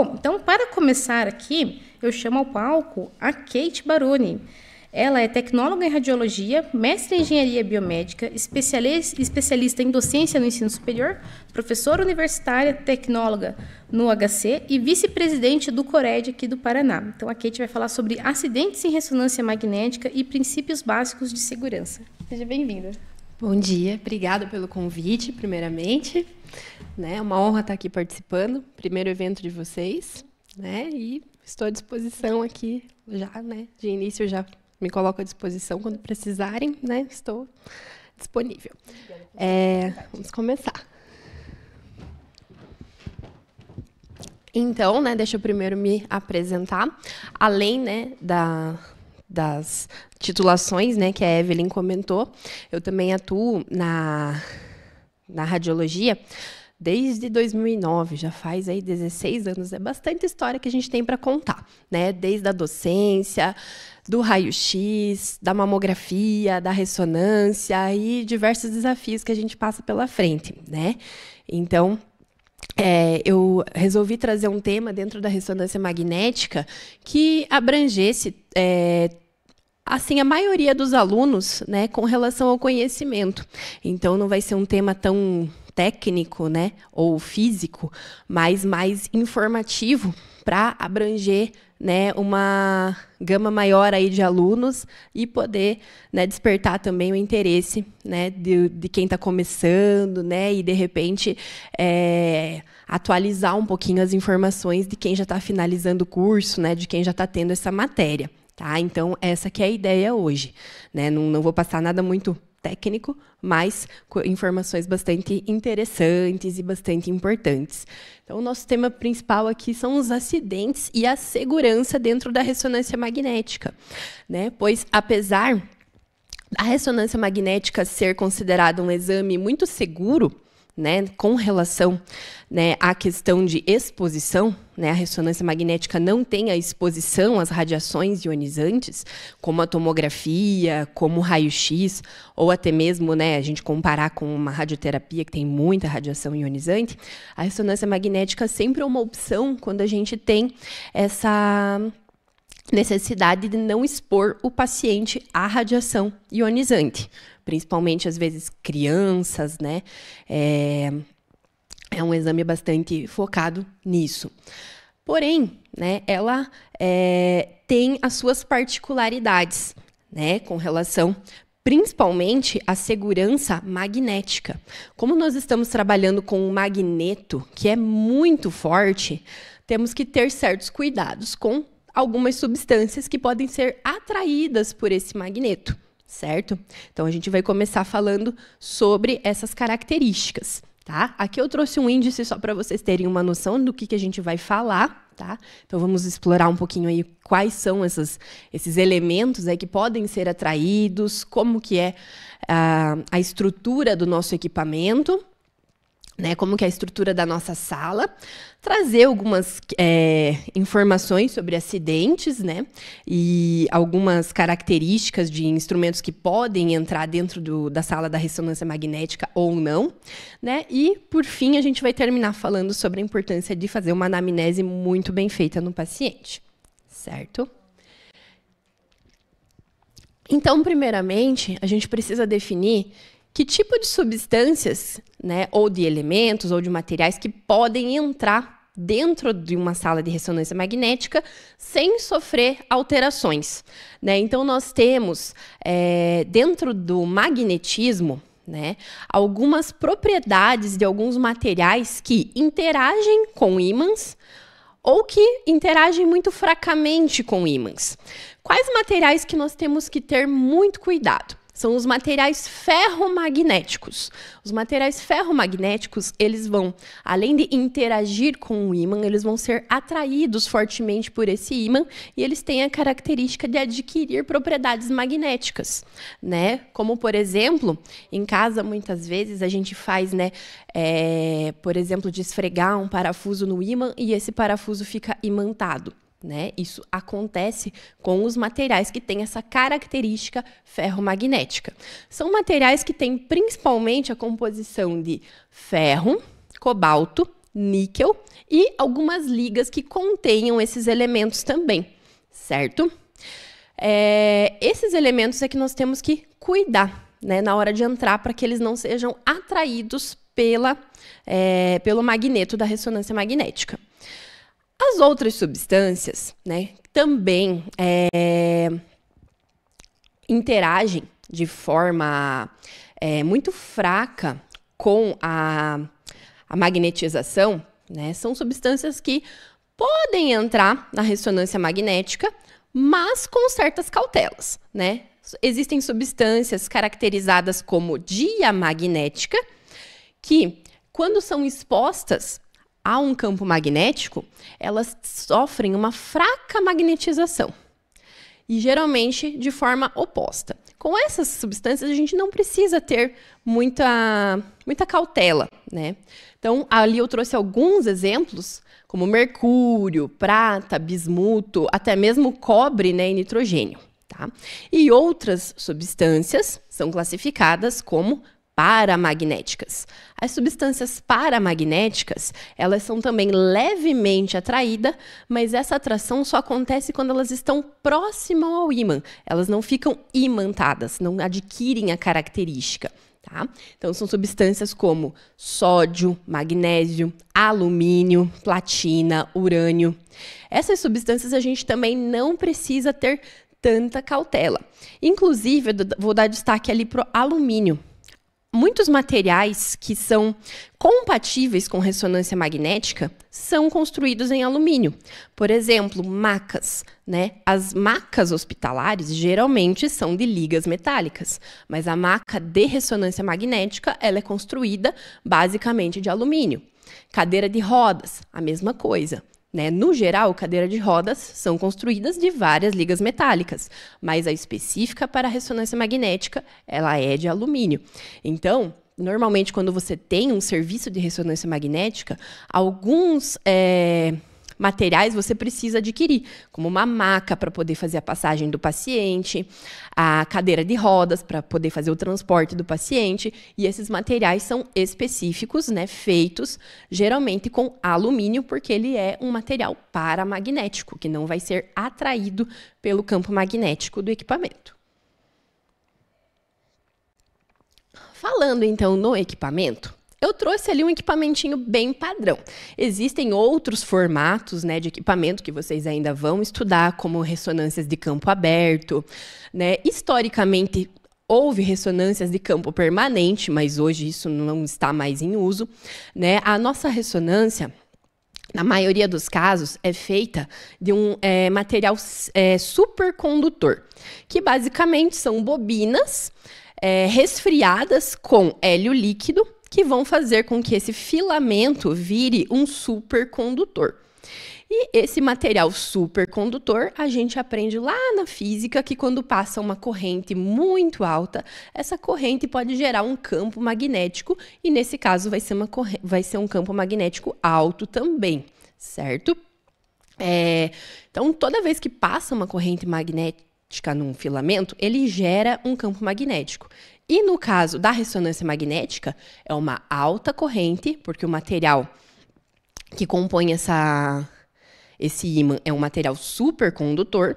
Bom, então, para começar aqui, eu chamo ao palco a Kate Baroni. Ela é tecnóloga em radiologia, mestre em engenharia biomédica, especialista em docência no ensino superior, professora universitária, tecnóloga no HC e vice-presidente do CORED aqui do Paraná. Então, a Kate vai falar sobre acidentes em ressonância magnética e princípios básicos de segurança. Seja bem-vinda. Bom dia, obrigada pelo convite, primeiramente. É uma honra estar aqui participando, primeiro evento de vocês, e estou à disposição aqui já, de início já me coloco à disposição quando precisarem, estou disponível. Vamos começar. Então, deixa eu primeiro me apresentar. Além, das titulações, que a Evelyn comentou, eu também atuo na radiologia desde 2009, já faz aí 16 anos, é bastante história que a gente tem para contar, desde a docência, do raio-x, da mamografia, da ressonância e diversos desafios que a gente passa pela frente, Então, eu resolvi trazer um tema dentro da ressonância magnética que abrangesse assim, a maioria dos alunos, com relação ao conhecimento. Então, não vai ser um tema tão técnico, ou físico, mas mais informativo para abranger, uma gama maior aí de alunos e poder, despertar também o interesse, de quem está começando, e de repente atualizar um pouquinho as informações de quem já está finalizando o curso, de quem já está tendo essa matéria. Tá? Então, essa que é a ideia hoje. Não vou passar nada muito técnico, mas com informações bastante interessantes e bastante importantes. Então, o nosso tema principal aqui são os acidentes e a segurança dentro da ressonância magnética. Pois, apesar da ressonância magnética ser considerada um exame muito seguro, com relação à questão de exposição, a ressonância magnética não tem a exposição às radiações ionizantes, como a tomografia, como o raio-x, ou até mesmo a gente comparar com uma radioterapia que tem muita radiação ionizante, a ressonância magnética sempre é uma opção quando a gente tem essa necessidade de não expor o paciente à radiação ionizante, principalmente, às vezes, crianças, É um exame bastante focado nisso. Porém, ela tem as suas particularidades, com relação, principalmente, à segurança magnética. Como nós estamos trabalhando com um magneto que é muito forte, temos que ter certos cuidados com algumas substâncias que podem ser atraídas por esse magneto, certo? Então, a gente vai começar falando sobre essas características, tá? Aqui eu trouxe um índice só para vocês terem uma noção do que a gente vai falar, tá? Então, vamos explorar um pouquinho aí quais são esses elementos aí que podem ser atraídos, como que é a estrutura do nosso equipamento, como que é a estrutura da nossa sala, trazer algumas informações sobre acidentes, e algumas características de instrumentos que podem entrar dentro da sala da ressonância magnética ou não, E, por fim, a gente vai terminar falando sobre a importância de fazer uma anamnese muito bem feita no paciente, certo? Então, primeiramente, a gente precisa definir que tipo de substâncias, ou de elementos, ou de materiais que podem entrar dentro de uma sala de ressonância magnética sem sofrer alterações. Então, nós temos, dentro do magnetismo, algumas propriedades de alguns materiais que interagem com ímãs ou que interagem muito fracamente com ímãs. Quais materiais que nós temos que ter muito cuidado? São os materiais ferromagnéticos. Os materiais ferromagnéticos, eles vão, além de interagir com o ímã, eles vão ser atraídos fortemente por esse ímã e eles têm a característica de adquirir propriedades magnéticas, Como, por exemplo, em casa, muitas vezes, a gente faz, por exemplo, de esfregar um parafuso no ímã e esse parafuso fica imantado. Isso acontece com os materiais que têm essa característica ferromagnética. São materiais que têm principalmente a composição de ferro, cobalto, níquel e algumas ligas que contenham esses elementos também, certo? Esses elementos é que nós temos que cuidar, né, na hora de entrar, para que eles não sejam atraídos pelo magneto da ressonância magnética. As outras substâncias, né, também interagem de forma muito fraca com a magnetização, né? São substâncias que podem entrar na ressonância magnética, mas com certas cautelas, né? Existem substâncias caracterizadas como diamagnética, que, quando são expostas a um campo magnético, elas sofrem uma fraca magnetização, e geralmente de forma oposta. Com essas substâncias, a gente não precisa ter muita cautela, né? Então, ali eu trouxe alguns exemplos, como mercúrio, prata, bismuto, até mesmo cobre, né, e nitrogênio, tá? E outras substâncias são classificadas como paramagnéticas. As substâncias paramagnéticas, elas são também levemente atraídas, mas essa atração só acontece quando elas estão próximas ao ímã. Elas não ficam imantadas, não adquirem a característica, tá? Então, são substâncias como sódio, magnésio, alumínio, platina, urânio. Essas substâncias a gente também não precisa ter tanta cautela. Inclusive, eu vou dar destaque ali para o alumínio. Muitos materiais que são compatíveis com ressonância magnética são construídos em alumínio. Por exemplo, macas, né? As macas hospitalares geralmente são de ligas metálicas, mas a maca de ressonância magnética, ela é construída basicamente de alumínio. Cadeira de rodas, a mesma coisa, né? No geral, cadeira de rodas são construídas de várias ligas metálicas, mas a específica para a ressonância magnética, ela é de alumínio. Então, normalmente, quando você tem um serviço de ressonância magnética, alguns materiais você precisa adquirir, como uma maca para poder fazer a passagem do paciente, a cadeira de rodas para poder fazer o transporte do paciente, e esses materiais são específicos, né, feitos geralmente com alumínio, porque ele é um material paramagnético, que não vai ser atraído pelo campo magnético do equipamento. Falando então no equipamento, eu trouxe ali um equipamentinho bem padrão. Existem outros formatos, né, de equipamento que vocês ainda vão estudar, como ressonâncias de campo aberto, né? Historicamente, houve ressonâncias de campo permanente, mas hoje isso não está mais em uso, né? A nossa ressonância, na maioria dos casos, é feita de um material supercondutor, que basicamente são bobinas resfriadas com hélio líquido, que vão fazer com que esse filamento vire um supercondutor. E esse material supercondutor, a gente aprende lá na física que quando passa uma corrente muito alta, essa corrente pode gerar um campo magnético, e nesse caso vai ser um campo magnético alto também, certo? Então, toda vez que passa uma corrente magnética num filamento, ele gera um campo magnético. E no caso da ressonância magnética, é uma alta corrente, porque o material que compõe esse ímã é um material supercondutor,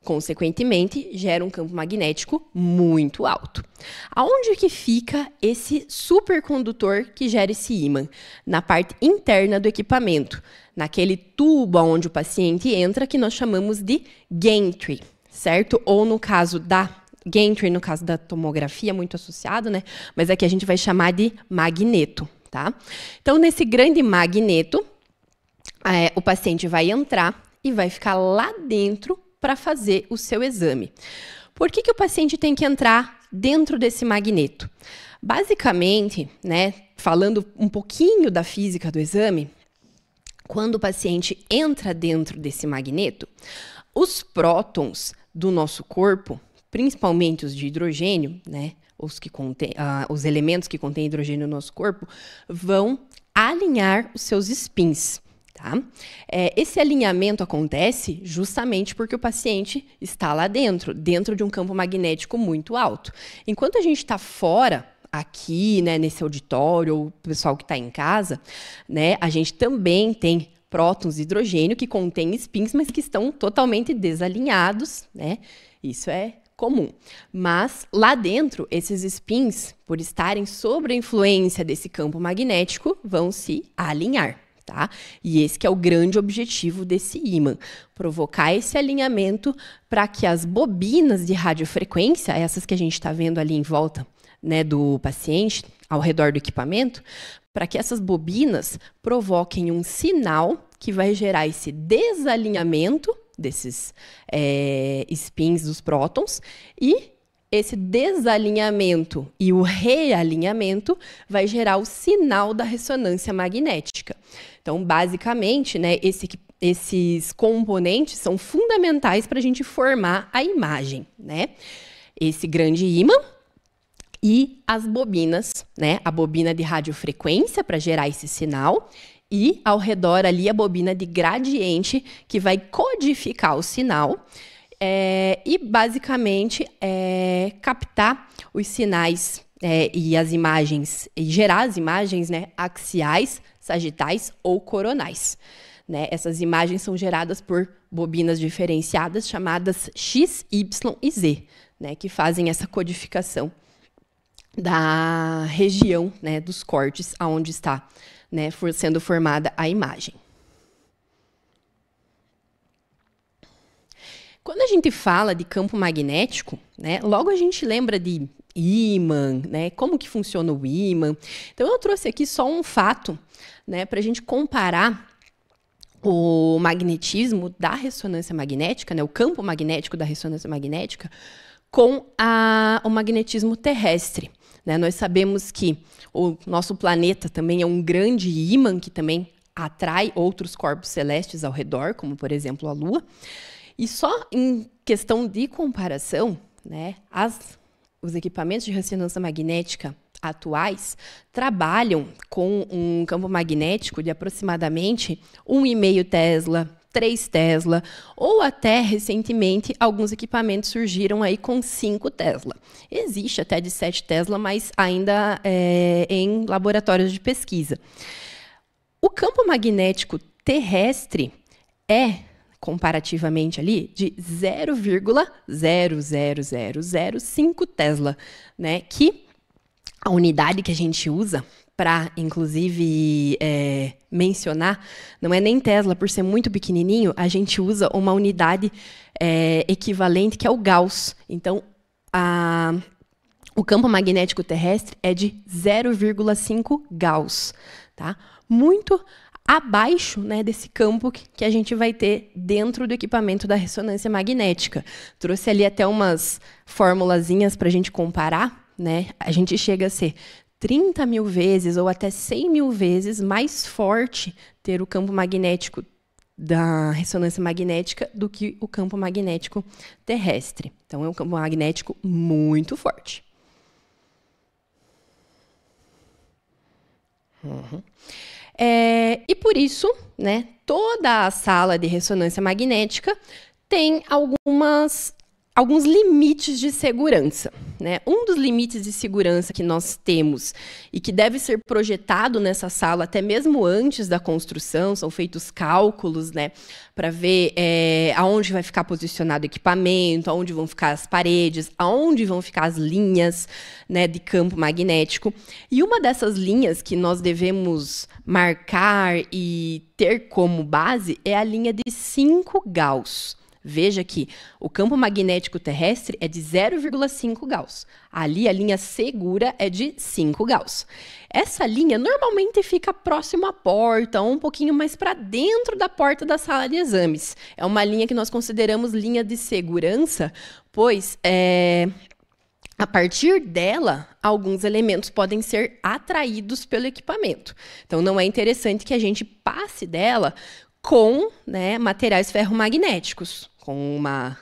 consequentemente, gera um campo magnético muito alto. Aonde que fica esse supercondutor que gera esse ímã? Na parte interna do equipamento, naquele tubo onde o paciente entra, que nós chamamos de gantry, certo? Ou no caso da gantry, no caso da tomografia, muito associado, né? Mas aqui a gente vai chamar de magneto, tá? Então, nesse grande magneto, o paciente vai entrar e vai ficar lá dentro para fazer o seu exame. Por que o paciente tem que entrar dentro desse magneto? Basicamente, né, falando um pouquinho da física do exame, quando o paciente entra dentro desse magneto, os prótons do nosso corpo, principalmente os de hidrogênio, né, os elementos que contêm hidrogênio no nosso corpo, vão alinhar os seus spins. Tá? Esse alinhamento acontece justamente porque o paciente está lá dentro de um campo magnético muito alto. Enquanto a gente está fora, aqui, né, nesse auditório, ou o pessoal que está em casa, né, a gente também tem prótons de hidrogênio que contêm spins, mas que estão totalmente desalinhados, né? Isso é comum. Mas lá dentro, esses spins, por estarem sob a influência desse campo magnético, vão se alinhar, tá? E esse que é o grande objetivo desse ímã, provocar esse alinhamento para que as bobinas de radiofrequência, essas que a gente está vendo ali em volta, né, do paciente, ao redor do equipamento, para que essas bobinas provoquem um sinal que vai gerar esse desalinhamento desses spins dos prótons, e esse desalinhamento e o realinhamento vai gerar o sinal da ressonância magnética. Então, basicamente, né, esses componentes são fundamentais para a gente formar a imagem, né? Esse grande ímã e as bobinas, né? A bobina de radiofrequência para gerar esse sinal, e ao redor ali a bobina de gradiente que vai codificar o sinal e basicamente captar os sinais e as imagens, e gerar as imagens, né, axiais, sagitais ou coronais. Né? Essas imagens são geradas por bobinas diferenciadas chamadas X, Y e Z, né, que fazem essa codificação da região, né, dos cortes aonde está, né, sendo formada a imagem. Quando a gente fala de campo magnético, né, logo a gente lembra de ímã, né, como que funciona o ímã. Então eu trouxe aqui só um fato, né, para a gente comparar o magnetismo da ressonância magnética, né, o campo magnético da ressonância magnética, com o magnetismo terrestre. Né? Nós sabemos que o nosso planeta também é um grande ímã que também atrai outros corpos celestes ao redor, como, por exemplo, a Lua. E só em questão de comparação, né, os equipamentos de ressonância magnética atuais trabalham com um campo magnético de aproximadamente 1,5 Tesla, 3 Tesla, ou até, recentemente, alguns equipamentos surgiram aí com 5 Tesla. Existe até de 7 Tesla, mas ainda em laboratórios de pesquisa. O campo magnético terrestre é, comparativamente ali, de 0,00005 Tesla, né? Que a unidade que a gente usa para, inclusive, mencionar, não é nem Tesla, por ser muito pequenininho, a gente usa uma unidade equivalente, que é o Gauss. Então, o campo magnético terrestre é de 0,5 Gauss, tá? Muito abaixo, né, desse campo que a gente vai ter dentro do equipamento da ressonância magnética. Trouxe ali até umas formulazinhas para a gente comparar, né? A gente chega a ser 30 mil vezes ou até 100 mil vezes mais forte ter o campo magnético da ressonância magnética do que o campo magnético terrestre. Então, é um campo magnético muito forte. E por isso, né, toda a sala de ressonância magnética tem alguns limites de segurança, né? Um dos limites de segurança que nós temos e que deve ser projetado nessa sala até mesmo antes da construção, são feitos cálculos, né, para ver aonde vai ficar posicionado o equipamento, aonde vão ficar as paredes, aonde vão ficar as linhas, né, de campo magnético. E uma dessas linhas que nós devemos marcar e ter como base é a linha de 5 Gauss. Veja que o campo magnético terrestre é de 0,5 Gauss. Ali, a linha segura é de 5 Gauss. Essa linha normalmente fica próximo à porta, ou um pouquinho mais para dentro da porta da sala de exames. É uma linha que nós consideramos linha de segurança, pois a partir dela, alguns elementos podem ser atraídos pelo equipamento. Então, não é interessante que a gente passe dela com, né, materiais ferromagnéticos, com uma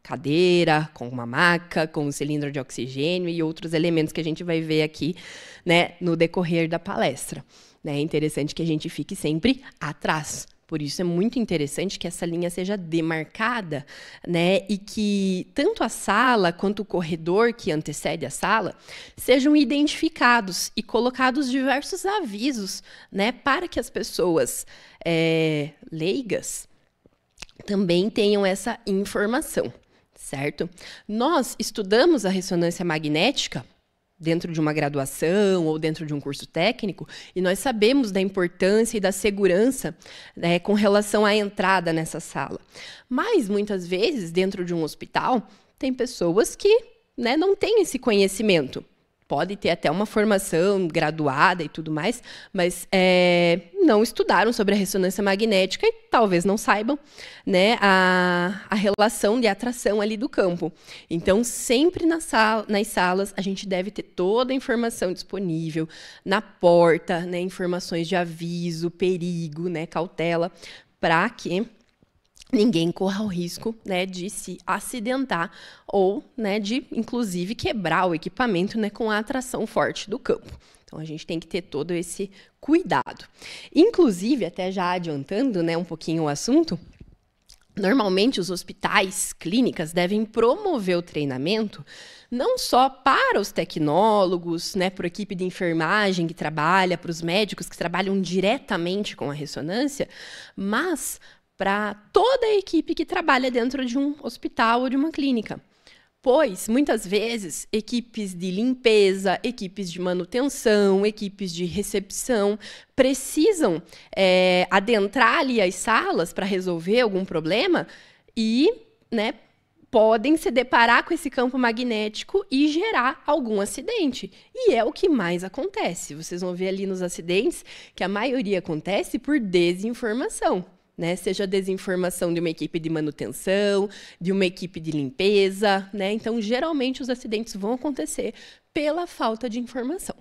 cadeira, com uma maca, com um cilindro de oxigênio e outros elementos que a gente vai ver aqui, né, no decorrer da palestra. É interessante que a gente fique sempre atrás, Por isso é muito interessante que essa linha seja demarcada, né? E que tanto a sala quanto o corredor que antecede a sala sejam identificados e colocados diversos avisos, né? Para que as pessoas leigas também tenham essa informação, certo? Nós estudamos a ressonância magnética dentro de uma graduação ou dentro de um curso técnico, e nós sabemos da importância e da segurança, né, com relação à entrada nessa sala. Mas, muitas vezes, dentro de um hospital, tem pessoas que, né, não têm esse conhecimento. Pode ter até uma formação graduada e tudo mais, mas não estudaram sobre a ressonância magnética e talvez não saibam, né, a relação de atração ali do campo. Então, sempre nas salas, a gente deve ter toda a informação disponível, na porta, né, informações de aviso, perigo, né, cautela, para que ninguém corra o risco, né, de se acidentar ou, né, de, inclusive, quebrar o equipamento, né, com a atração forte do campo. Então, a gente tem que ter todo esse cuidado. Inclusive, até já adiantando, né, um pouquinho o assunto, normalmente os hospitais, clínicas, devem promover o treinamento não só para os tecnólogos, né, para a equipe de enfermagem que trabalha, para os médicos que trabalham diretamente com a ressonância, mas para toda a equipe que trabalha dentro de um hospital ou de uma clínica. Pois, muitas vezes, equipes de limpeza, equipes de manutenção, equipes de recepção precisam adentrar ali as salas para resolver algum problema e, né, podem se deparar com esse campo magnético e gerar algum acidente. E é o que mais acontece. Vocês vão ver ali nos acidentes que a maioria acontece por desinformação. Né, seja desinformação de uma equipe de manutenção, de uma equipe de limpeza, né? Então, geralmente, os acidentes vão acontecer pela falta de informação.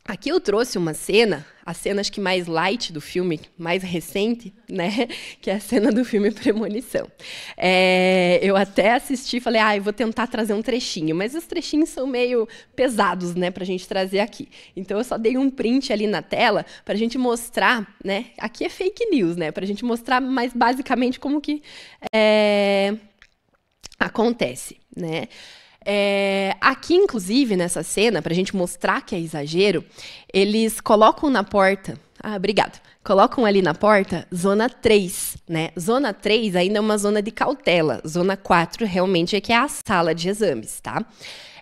Aqui eu trouxe uma cena, a cena acho que mais light do filme, mais recente, né? Que é a cena do filme Premonição. Eu até assisti e falei, eu vou tentar trazer um trechinho, mas os trechinhos são meio pesados, né, para a gente trazer aqui. Então eu só dei um print ali na tela para a gente mostrar, né? Aqui é fake news, né? Para a gente mostrar mais basicamente como que acontece, né? Aqui, inclusive, nessa cena, para a gente mostrar que é exagero, eles colocam na porta... obrigado. Colocam ali na porta zona 3, né? Zona 3 ainda é uma zona de cautela. Zona 4 realmente é que é a sala de exames, tá?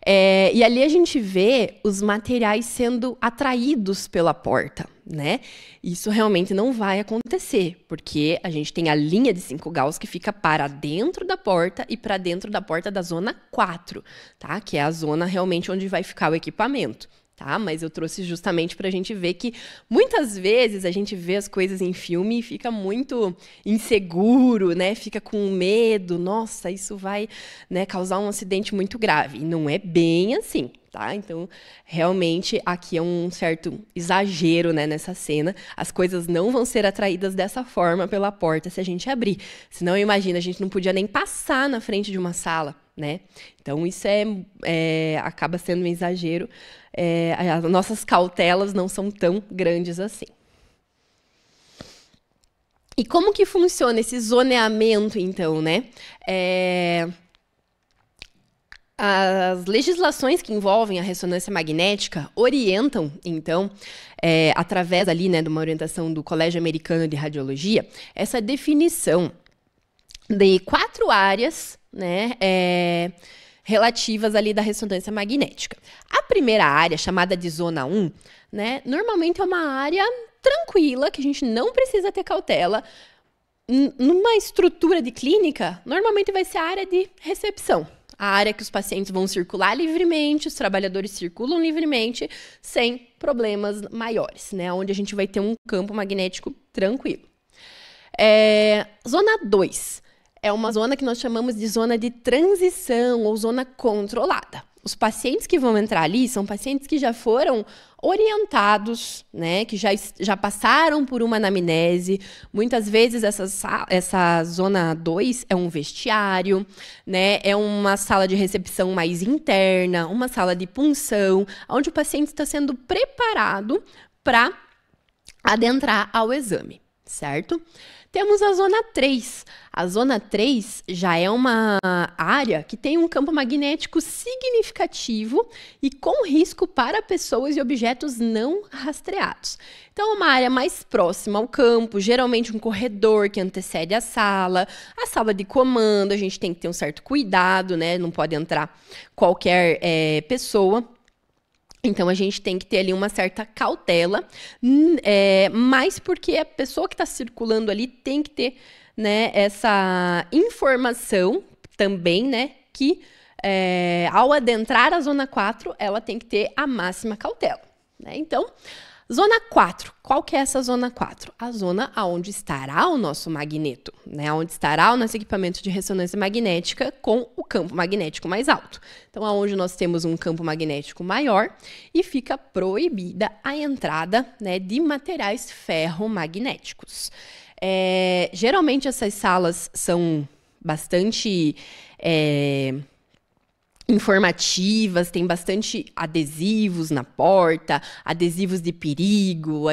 E ali a gente vê os materiais sendo atraídos pela porta, né? Isso realmente não vai acontecer, porque a gente tem a linha de 5 Gauss que fica para dentro da porta e para dentro da porta da zona 4, tá? Que é a zona realmente onde vai ficar o equipamento. Tá? Mas eu trouxe justamente para a gente ver que muitas vezes a gente vê as coisas em filme e fica muito inseguro, né? Fica com medo, nossa, isso vai, né, causar um acidente muito grave. E não é bem assim, tá? Então, realmente, aqui é um certo exagero, né, nessa cena. As coisas não vão ser atraídas dessa forma pela porta se a gente abrir. Senão, imagina, a gente não podia nem passar na frente de uma sala, né? Então, isso acaba sendo um exagero. As nossas cautelas não são tão grandes assim. E como que funciona esse zoneamento, então, né? As legislações que envolvem a ressonância magnética orientam, então, através ali, né, de uma orientação do Colégio Americano de Radiologia, essa definição de 4 áreas, né, relativas ali da ressonância magnética. A primeira área, chamada de zona 1, né, normalmente é uma área tranquila, que a gente não precisa ter cautela. Numa estrutura de clínica, normalmente vai ser a área de recepção. A área que os pacientes vão circular livremente, os trabalhadores circulam livremente, sem problemas maiores, né, onde a gente vai ter um campo magnético tranquilo. Zona 2. É uma zona que nós chamamos de zona de transição ou zona controlada. Os pacientes que vão entrar ali são pacientes que já foram orientados, né, que já passaram por uma anamnese. Muitas vezes essa zona 2 é um vestiário, né, é uma sala de recepção mais interna, uma sala de punção, onde o paciente está sendo preparado para adentrar ao exame, certo? Temos a zona 3. A zona 3 já é uma área que tem um campo magnético significativo e com risco para pessoas e objetos não rastreados. Então, é uma área mais próxima ao campo, geralmente um corredor que antecede a sala de comando, a gente tem que ter um certo cuidado, né? Não pode entrar qualquer pessoa. Então, a gente tem que ter ali uma certa cautela, mas porque a pessoa que está circulando ali tem que ter, né, essa informação também, né, que ao adentrar a zona 4, ela tem que ter a máxima cautela, né? Então, zona 4, qual que é essa zona 4? A zona onde estará o nosso magneto, né? Onde estará o nosso equipamento de ressonância magnética com o campo magnético mais alto. Então, aonde nós temos um campo magnético maior e fica proibida a entrada, né, de materiais ferromagnéticos. Geralmente, essas salas são bastante informativas, tem bastante adesivos na porta, adesivos de perigo,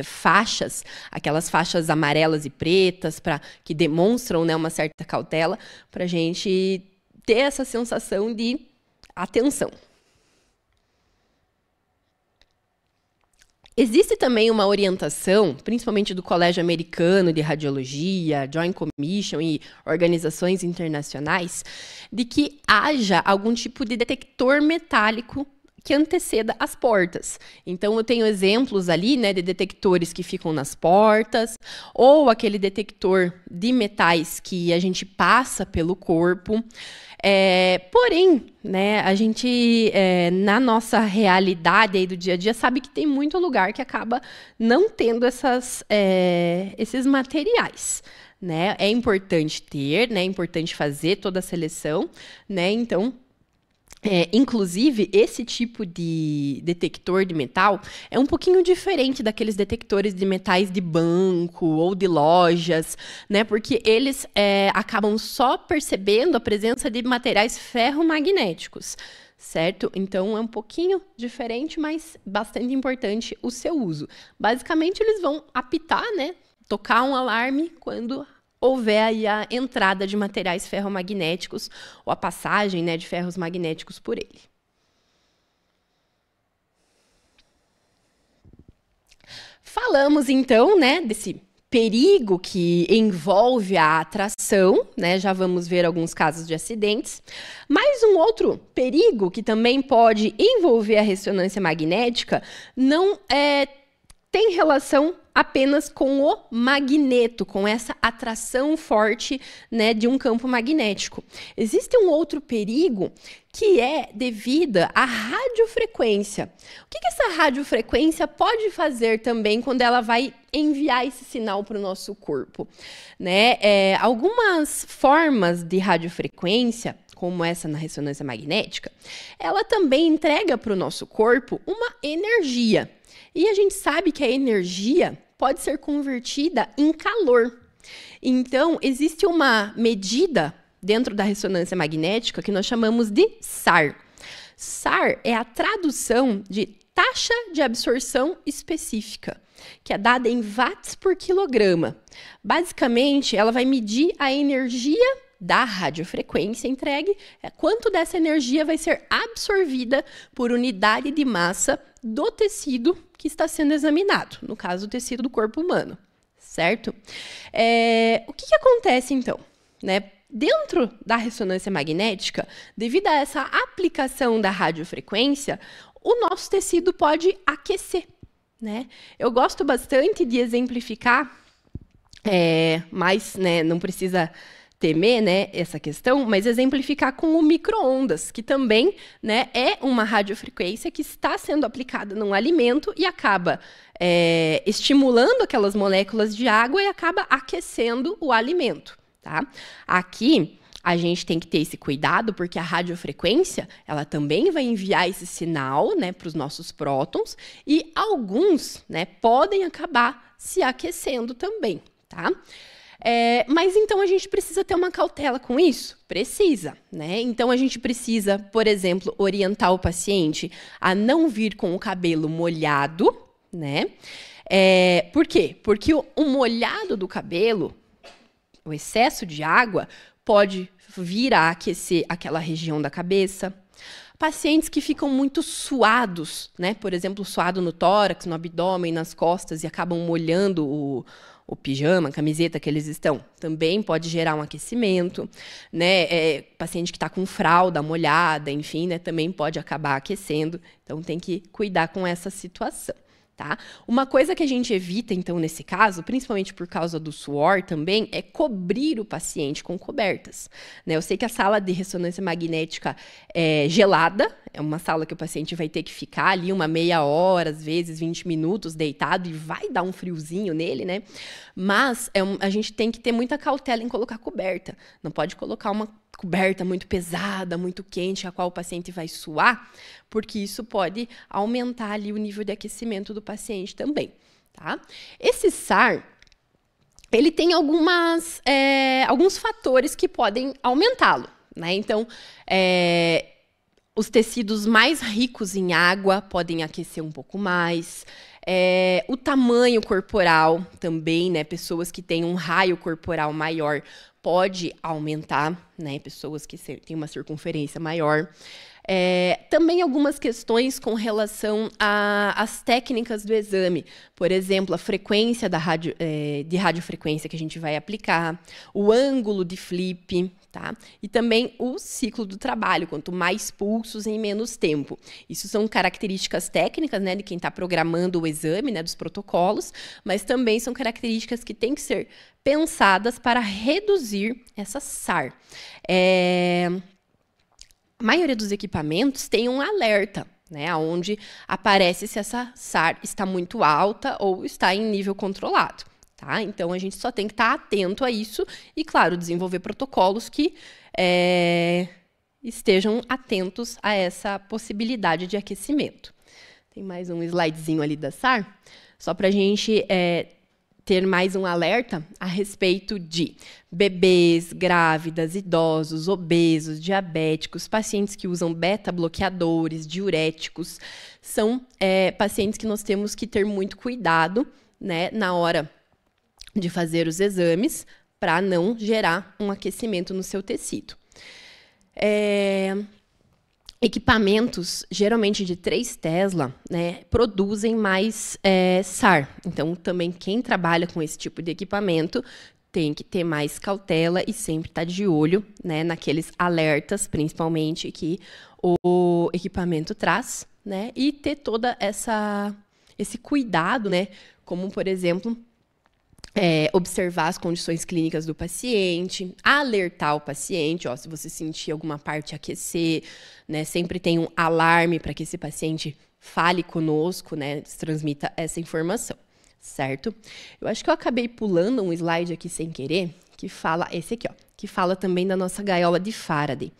faixas, aquelas faixas amarelas e pretas que demonstram, né, uma certa cautela, para a gente ter essa sensação de atenção. Existe também uma orientação, principalmente do Colégio Americano de Radiologia, Joint Commission e organizações internacionais, de que haja algum tipo de detector metálico que anteceda as portas. Então, eu tenho exemplos ali, né, de detectores que ficam nas portas, ou aquele detector de metais que a gente passa pelo corpo. Porém, né, a gente, na nossa realidade aí do dia a dia, sabe que tem muito lugar que acaba não tendo esses materiais, né? É importante ter, né? É importante fazer toda a seleção, né? Então, inclusive, esse tipo de detector de metal é um pouquinho diferente daqueles detectores de metais de banco ou de lojas, né? Porque eles acabam só percebendo a presença de materiais ferromagnéticos, certo? Então, é um pouquinho diferente, mas bastante importante o seu uso. Basicamente, eles vão apitar, né? Tocar um alarme quando houver aí a entrada de materiais ferromagnéticos ou a passagem, né, de ferros magnéticos por ele. Falamos, então, né, desse perigo que envolve a atração, né? Já vamos ver alguns casos de acidentes. Mas um outro perigo que também pode envolver a ressonância magnética não tem relação apenas com o magneto, com essa atração forte, né, de um campo magnético. Existe um outro perigo que é devida à radiofrequência. O que essa radiofrequência pode fazer também quando ela vai enviar esse sinal para o nosso corpo, né? Algumas formas de radiofrequência, como essa na ressonância magnética, ela também entrega para o nosso corpo uma energia. E a gente sabe que a energia pode ser convertida em calor. Então, existe uma medida dentro da ressonância magnética que nós chamamos de SAR. SAR é a tradução de taxa de absorção específica, que é dada em watts por quilograma. Basicamente, ela vai medir a energia da radiofrequência entregue, quanto dessa energia vai ser absorvida por unidade de massa do tecido que está sendo examinado, no caso, o tecido do corpo humano, certo? O que acontece, então, né? Dentro da ressonância magnética, devido a essa aplicação da radiofrequência, o nosso tecido pode aquecer, né? Eu gosto bastante de exemplificar, mas, né, não precisa temer, né, essa questão, mas exemplificar com o micro-ondas, que também, né, é uma radiofrequência que está sendo aplicada num alimento e acaba estimulando aquelas moléculas de água e acaba aquecendo o alimento, tá? Aqui, a gente tem que ter esse cuidado, porque a radiofrequência, ela também vai enviar esse sinal, né, para os nossos prótons, e alguns, né, podem acabar se aquecendo também, tá? Mas então a gente precisa ter uma cautela com isso? Precisa, né? Então a gente precisa, por exemplo, orientar o paciente a não vir com o cabelo molhado, né? Por quê? Porque o molhado do cabelo, o excesso de água, pode vir a aquecer aquela região da cabeça. Pacientes que ficam muito suados, né? Por exemplo, suado no tórax, no abdômen, nas costas e acabam molhando o pijama, a camiseta que eles estão, também pode gerar um aquecimento, né? Paciente que está com fralda molhada, enfim, né? Também pode acabar aquecendo. Então, tem que cuidar com essa situação. Tá? Uma coisa que a gente evita, então, nesse caso, principalmente por causa do suor também, é cobrir o paciente com cobertas. Né? Eu sei que a sala de ressonância magnética é gelada, é uma sala que o paciente vai ter que ficar ali uma meia hora, às vezes 20 minutos deitado, e vai dar um friozinho nele, né? Mas a gente tem que ter muita cautela em colocar coberta. Não pode colocar uma coberta muito pesada, muito quente, a qual o paciente vai suar, porque isso pode aumentar ali o nível de aquecimento do paciente também, tá? Esse SAR, ele tem alguns fatores que podem aumentá-lo, né? Então, os tecidos mais ricos em água podem aquecer um pouco mais. O tamanho corporal também, né? Pessoas que têm um raio corporal maior pode aumentar, né? Pessoas que têm uma circunferência maior. Também algumas questões com relação às técnicas do exame. Por exemplo, a frequência de radiofrequência que a gente vai aplicar, o ângulo de flip, tá? E também o ciclo do trabalho, quanto mais pulsos em menos tempo. Isso são características técnicas, né, de quem está programando o exame, né, dos protocolos, mas também são características que têm que ser pensadas para reduzir essa SAR. A maioria dos equipamentos tem um alerta, né, onde aparece se essa SAR está muito alta ou está em nível controlado. Tá? Então, a gente só tem que estar atento a isso e, claro, desenvolver protocolos que estejam atentos a essa possibilidade de aquecimento. Tem mais um slidezinho ali da SAR, só para a gente ter mais um alerta a respeito de bebês, grávidas, idosos, obesos, diabéticos, pacientes que usam beta-bloqueadores, diuréticos. São pacientes que nós temos que ter muito cuidado, né, na hora de fazer os exames, para não gerar um aquecimento no seu tecido. Equipamentos, geralmente de 3 Tesla, né, produzem mais SAR. Então, também quem trabalha com esse tipo de equipamento tem que ter mais cautela e sempre estar de olho, né, naqueles alertas, principalmente, que o equipamento traz, né, e ter toda esse cuidado, né, como, por exemplo, observar as condições clínicas do paciente, alertar o paciente, se você sentir alguma parte aquecer, né, sempre tem um alarme para que esse paciente fale conosco, né, transmita essa informação, certo? Eu acho que eu acabei pulando um slide aqui sem querer, que fala, esse aqui, que fala também da nossa gaiola de Faraday.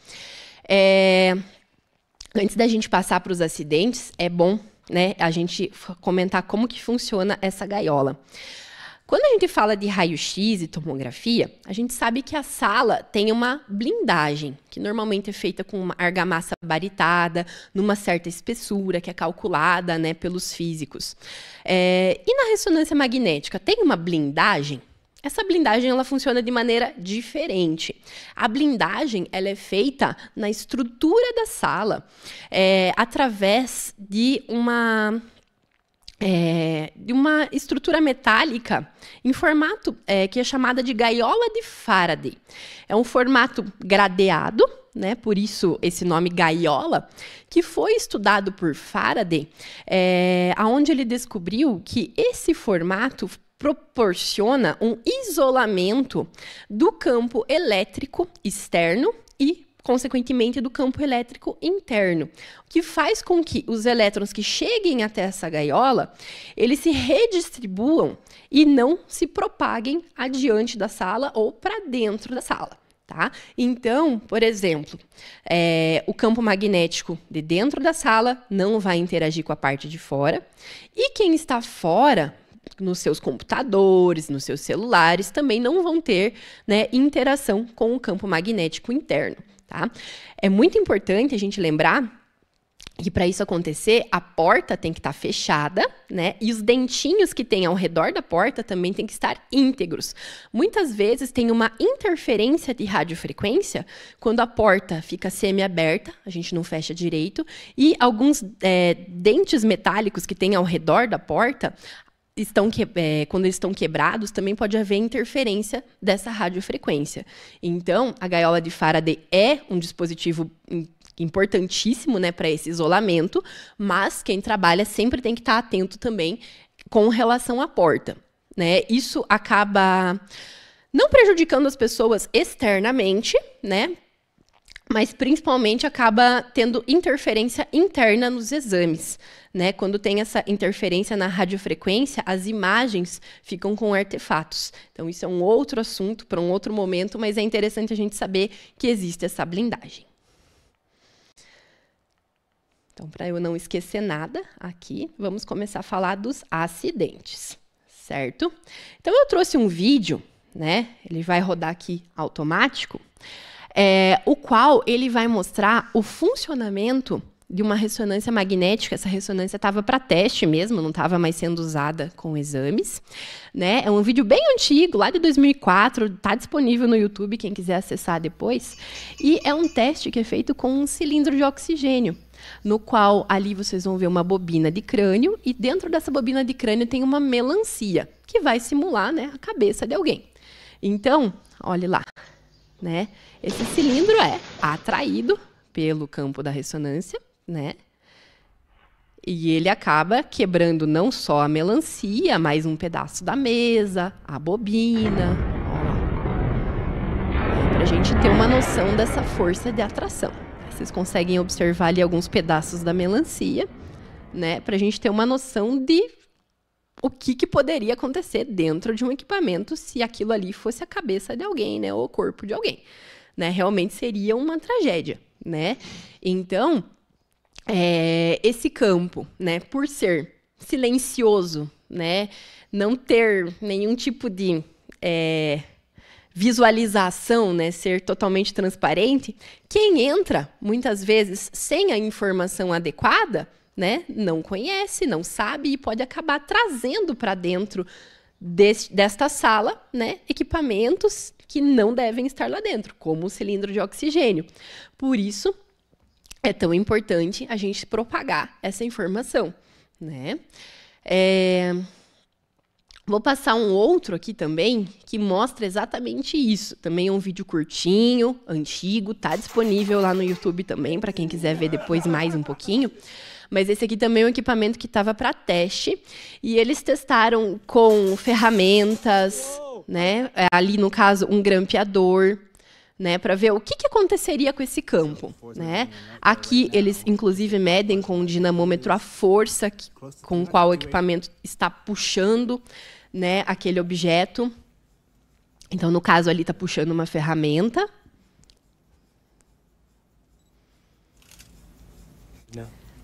Antes da gente passar para os acidentes, é bom, né, a gente comentar como que funciona essa gaiola. Quando a gente fala de raio-x e tomografia, a gente sabe que a sala tem uma blindagem, que normalmente é feita com uma argamassa baritada, numa certa espessura, que é calculada, né, pelos físicos. E na ressonância magnética, tem uma blindagem? Essa blindagem ela funciona de maneira diferente. A blindagem ela é feita na estrutura da sala, através de uma estrutura metálica em formato que é chamada de gaiola de Faraday. É um formato gradeado, né, por isso esse nome gaiola, que foi estudado por Faraday, onde ele descobriu que esse formato proporciona um isolamento do campo elétrico externo e, consequentemente, do campo elétrico interno, o que faz com que os elétrons que cheguem até essa gaiola, eles se redistribuam e não se propaguem adiante da sala ou para dentro da sala. Tá? Então, por exemplo, o campo magnético de dentro da sala não vai interagir com a parte de fora, e quem está fora, nos seus computadores, nos seus celulares, também não vão ter, né, interação com o campo magnético interno. Tá? É muito importante a gente lembrar que para isso acontecer, a porta tem que estar fechada, né? E os dentinhos que tem ao redor da porta também tem que estar íntegros. Muitas vezes tem uma interferência de radiofrequência quando a porta fica semi-aberta, a gente não fecha direito, e alguns dentes metálicos que tem ao redor da porta, quando eles estão quebrados, também pode haver interferência dessa radiofrequência. Então, a gaiola de Faraday é um dispositivo importantíssimo, né, para esse isolamento, mas quem trabalha sempre tem que estar atento também com relação à porta, né? Isso acaba não prejudicando as pessoas externamente, né? Mas principalmente acaba tendo interferência interna nos exames, né? Quando tem essa interferência na radiofrequência, as imagens ficam com artefatos. Então, isso é um outro assunto para um outro momento, mas é interessante a gente saber que existe essa blindagem. Então, para eu não esquecer nada aqui, vamos começar a falar dos acidentes, certo? Então, eu trouxe um vídeo, né? Ele vai rodar aqui automático, o qual ele vai mostrar o funcionamento de uma ressonância magnética. Essa ressonância estava para teste mesmo, não estava mais sendo usada com exames, né? É um vídeo bem antigo, lá de 2004, está disponível no YouTube, quem quiser acessar depois. E é um teste que é feito com um cilindro de oxigênio, no qual ali vocês vão ver uma bobina de crânio, e dentro dessa bobina de crânio tem uma melancia, que vai simular, né, a cabeça de alguém. Então, olhe lá, né? Esse cilindro é atraído pelo campo da ressonância, né? E ele acaba quebrando não só a melancia, mas um pedaço da mesa, a bobina. Para a gente ter uma noção dessa força de atração. Vocês conseguem observar ali alguns pedaços da melancia, né? Para a gente ter uma noção de o que poderia acontecer dentro de um equipamento se aquilo ali fosse a cabeça de alguém, né? Ou o corpo de alguém, né? Realmente seria uma tragédia, né? Então, esse campo, né? Por ser silencioso, né? Não ter nenhum tipo de visualização, né, ser totalmente transparente, quem entra, muitas vezes, sem a informação adequada, né, não conhece, não sabe e pode acabar trazendo para dentro desta sala, né, equipamentos que não devem estar lá dentro, como o cilindro de oxigênio. Por isso, é tão importante a gente propagar essa informação, né? Vou passar um outro aqui também, que mostra exatamente isso. Também é um vídeo curtinho, antigo, tá disponível lá no YouTube também, para quem quiser ver depois mais um pouquinho. Mas esse aqui também é um equipamento que estava para teste, e eles testaram com ferramentas, né? Ali, no caso, um grampeador, né? Para ver o que aconteceria com esse campo, né? Aqui, eles, inclusive, medem com um dinamômetro a força com qual o equipamento está puxando, né, aquele objeto. Então, no caso, ali está puxando uma ferramenta.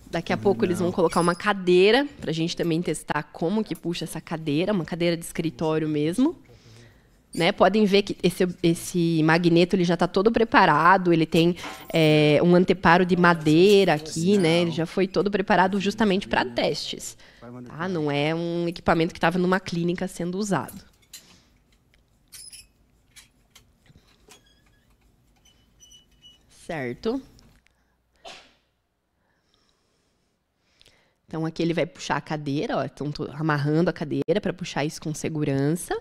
Daqui a pouco eles vão colocar uma cadeira para a gente também testar como que puxa essa cadeira, uma cadeira de escritório mesmo. Né? Podem ver que esse magneto ele já está todo preparado, ele tem um anteparo de madeira aqui, né? Ele já foi todo preparado justamente para testes. Tá? Não é um equipamento que estava numa clínica sendo usado. Certo? Então, aqui ele vai puxar a cadeira, ó, estão amarrando a cadeira para puxar isso com segurança.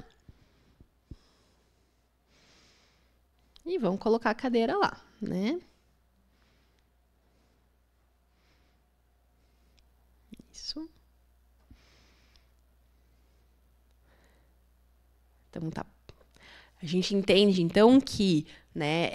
E vão colocar a cadeira lá, né? Isso. Então, tá. A gente entende, então, que, né,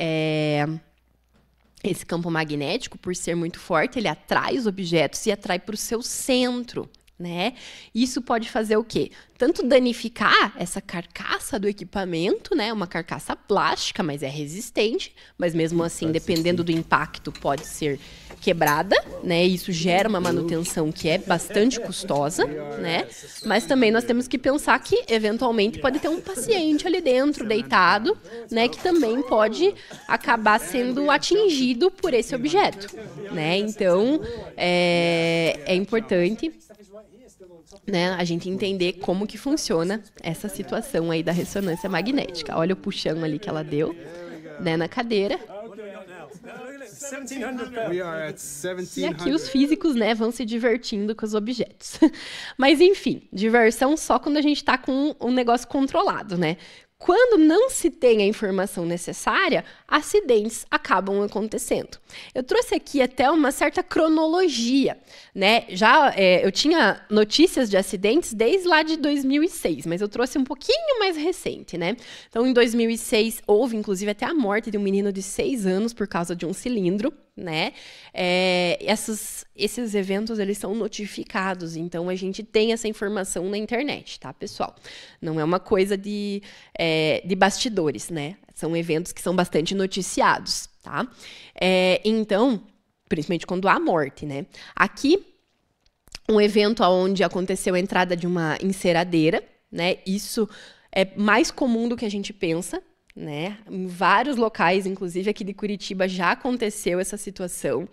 esse campo magnético, por ser muito forte, ele atrai os objetos e atrai para o seu centro, né? Isso pode fazer o quê? Tanto danificar essa carcaça do equipamento, né? Uma carcaça plástica, mas é resistente, mas mesmo assim, dependendo do impacto, pode ser quebrada, né? Isso gera uma manutenção que é bastante custosa, né? Mas também nós temos que pensar que, eventualmente, pode ter um paciente ali dentro, deitado, né? Que também pode acabar sendo atingido por esse objeto, né? Então, é importante, né, a gente entender como que funciona essa situação aí da ressonância magnética. Olha o puxão ali que ela deu, né, na cadeira. E aqui os físicos, né, vão se divertindo com os objetos. Mas, enfim, diversão só quando a gente está com um negócio controlado, né? Quando não se tem a informação necessária, acidentes acabam acontecendo. Eu trouxe aqui até uma certa cronologia, né? Eu tinha notícias de acidentes desde lá de 2006, mas eu trouxe um pouquinho mais recente, né? Então, em 2006, houve, inclusive, até a morte de um menino de 6 anos por causa de um cilindro, né? Esses eventos, eles são notificados, então a gente tem essa informação na internet, tá, pessoal? Não é uma coisa de bastidores, né? São eventos que são bastante noticiados, tá? Então, principalmente quando há morte, né? Aqui, um evento onde aconteceu a entrada de uma enceradeira, né? Isso é mais comum do que a gente pensa, né? Em vários locais, inclusive aqui de Curitiba, já aconteceu essa situação,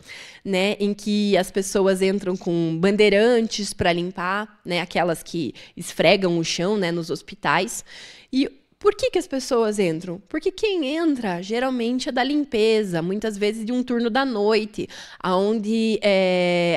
né? Em que as pessoas entram com bandeirantes para limpar, né? Aquelas que esfregam o chão, né? Nos hospitais. E por que as pessoas entram? Porque quem entra, geralmente, é da limpeza, muitas vezes de um turno da noite, onde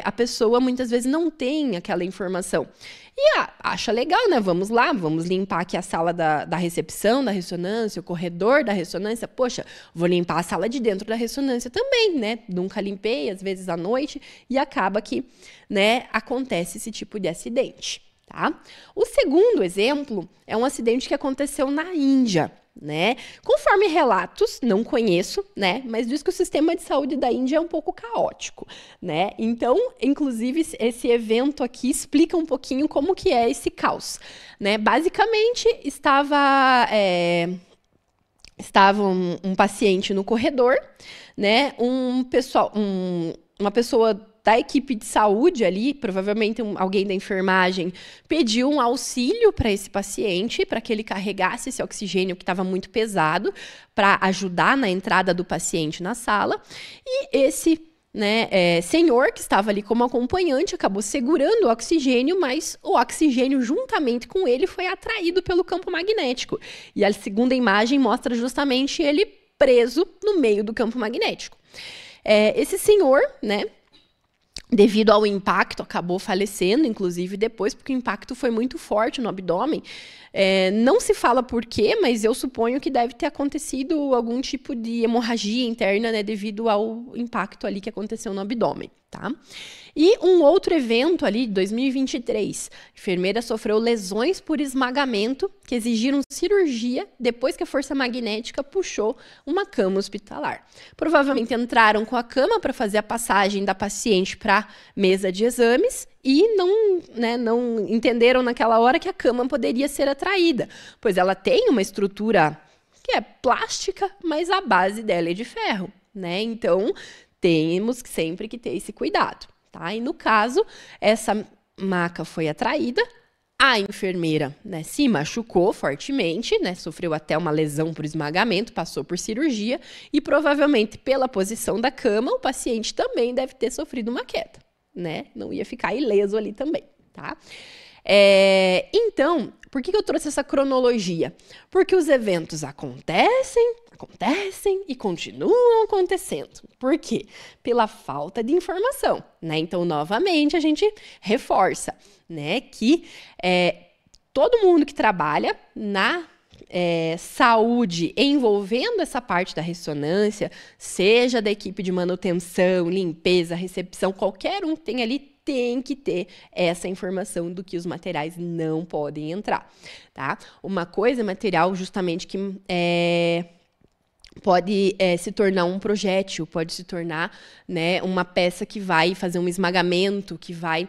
a pessoa, muitas vezes, não tem aquela informação. E acha legal, né? Vamos lá, vamos limpar aqui a sala da recepção, da ressonância, o corredor da ressonância. Poxa, vou limpar a sala de dentro da ressonância também, né? Nunca limpei, às vezes à noite, e acaba que, né, acontece esse tipo de acidente, tá? O segundo exemplo é um acidente que aconteceu na Índia, né? Conforme relatos, não conheço, né? Mas diz que o sistema de saúde da Índia é um pouco caótico, né? Então, inclusive, esse evento aqui explica um pouquinho como que é esse caos, né? Basicamente, estava um paciente no corredor, né? Uma pessoa da equipe de saúde ali, provavelmente alguém da enfermagem, pediu um auxílio para esse paciente, para que ele carregasse esse oxigênio que estava muito pesado, para ajudar na entrada do paciente na sala. E esse, né, senhor que estava ali como acompanhante acabou segurando o oxigênio, mas o oxigênio, juntamente com ele, foi atraído pelo campo magnético. E a segunda imagem mostra justamente ele preso no meio do campo magnético. Esse senhor, né, devido ao impacto, acabou falecendo, inclusive, depois, porque o impacto foi muito forte no abdômen. Não se fala por quê, mas eu suponho que deve ter acontecido algum tipo de hemorragia interna, né, devido ao impacto ali que aconteceu no abdômen, tá? E um outro evento ali, 2023, a enfermeira sofreu lesões por esmagamento que exigiram cirurgia depois que a força magnética puxou uma cama hospitalar. Provavelmente entraram com a cama para fazer a passagem da paciente para mesa de exames e não entenderam naquela hora que a cama poderia ser atraída, pois ela tem uma estrutura que é plástica, mas a base dela é de ferro, né? Então, temos sempre que ter esse cuidado, tá? E no caso, essa maca foi atraída, a enfermeira, né, se machucou fortemente, né, sofreu até uma lesão por esmagamento, passou por cirurgia e provavelmente pela posição da cama, o paciente também deve ter sofrido uma queda, né? Não ia ficar ileso ali também, tá? Então, por que eu trouxe essa cronologia? Porque os eventos acontecem e continuam acontecendo. Por quê? Pela falta de informação, né? Então, novamente, a gente reforça, né, que todo mundo que trabalha na saúde envolvendo essa parte da ressonância, seja da equipe de manutenção, limpeza, recepção, qualquer um que tem ali, tem que ter essa informação do que os materiais não podem entrar, tá? Uma coisa é material justamente que pode se tornar um projétil, pode se tornar, né, uma peça que vai fazer um esmagamento, que vai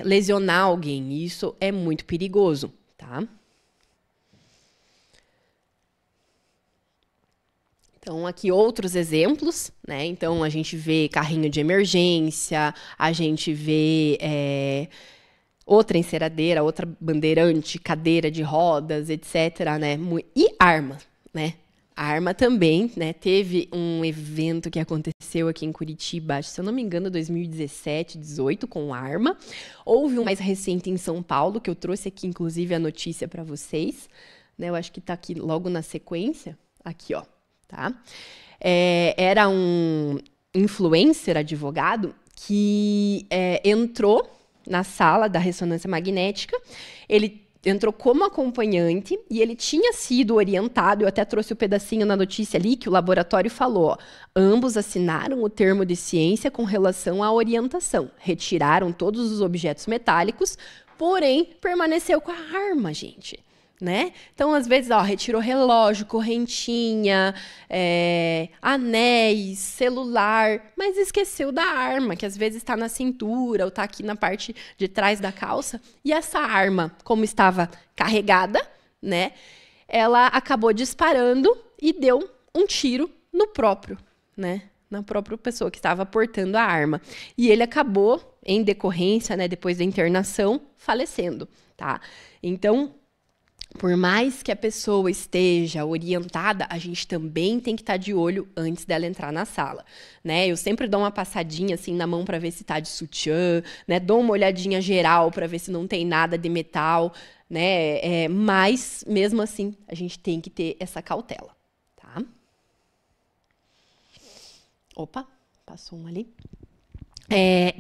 lesionar alguém. E isso é muito perigoso, tá? Então, aqui outros exemplos, né? Então, a gente vê carrinho de emergência, a gente vê outra enceradeira, outra bandeirante, cadeira de rodas, etc., né? E arma, né? A arma também, né? Teve um evento que aconteceu aqui em Curitiba, se eu não me engano, 2017, 18, com arma. Houve um mais recente em São Paulo, que eu trouxe aqui, inclusive, a notícia para vocês, né? Eu acho que está aqui logo na sequência. Aqui, ó. Tá? Era um influencer advogado que entrou na sala da ressonância magnética, ele entrou como acompanhante e ele tinha sido orientado, eu até trouxe o pedacinho na notícia ali, que o laboratório falou, ó, ambos assinaram o termo de ciência com relação à orientação, retiraram todos os objetos metálicos, porém permaneceu com a arma, gente. Né? Então, às vezes, ó, retirou relógio, correntinha, anéis, celular, mas esqueceu da arma, que às vezes está na cintura ou está aqui na parte de trás da calça. E essa arma, como estava carregada, né, ela acabou disparando e deu um tiro no próprio, né, na própria pessoa que estava portando a arma. E ele acabou, em decorrência, né, depois da internação, falecendo, tá? Então, por mais que a pessoa esteja orientada, a gente também tem que estar de olho antes dela entrar na sala, né? Eu sempre dou uma passadinha assim na mão para ver se está de sutiã, né? Dou uma olhadinha geral para ver se não tem nada de metal, né? Mas mesmo assim a gente tem que ter essa cautela, tá? Opa, passou um ali.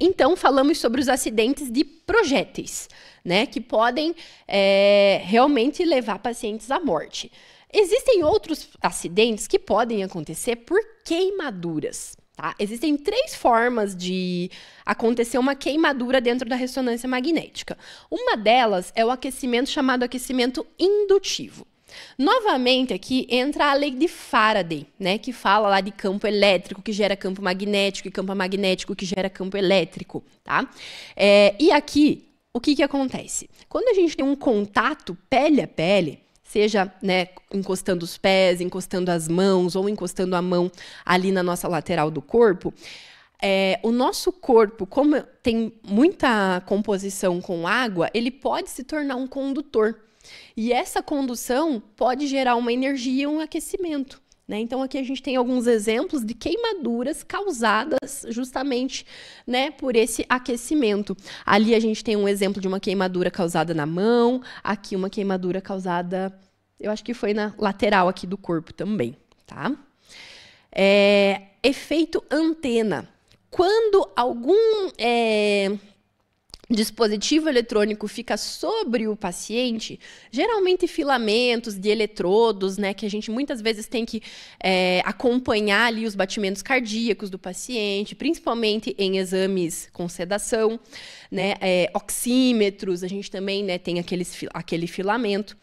Então, falamos sobre os acidentes de projéteis, né, que podem realmente levar pacientes à morte. Existem outros acidentes que podem acontecer por queimaduras. Tá? Existem 3 formas de acontecer uma queimadura dentro da ressonância magnética. Uma delas é o aquecimento chamado aquecimento indutivo. Novamente, aqui entra a lei de Faraday, né, que fala lá de campo elétrico que gera campo magnético e campo magnético que gera campo elétrico, tá? E aqui, o que acontece? Quando a gente tem um contato pele a pele, seja, né, encostando os pés, encostando as mãos ou encostando a mão ali na nossa lateral do corpo, o nosso corpo, como tem muita composição com água, ele pode se tornar um condutor. E essa condução pode gerar uma energia e um aquecimento, né? Então, aqui a gente tem alguns exemplos de queimaduras causadas justamente, né, por esse aquecimento. Ali a gente tem um exemplo de uma queimadura causada na mão, aqui uma queimadura causada, eu acho que foi na lateral aqui do corpo também, tá? Efeito antena. Quando algum dispositivo eletrônico fica sobre o paciente, geralmente filamentos de eletrodos, né, que a gente muitas vezes tem que acompanhar ali os batimentos cardíacos do paciente, principalmente em exames com sedação, né, oxímetros, a gente também, né, tem aquele filamento.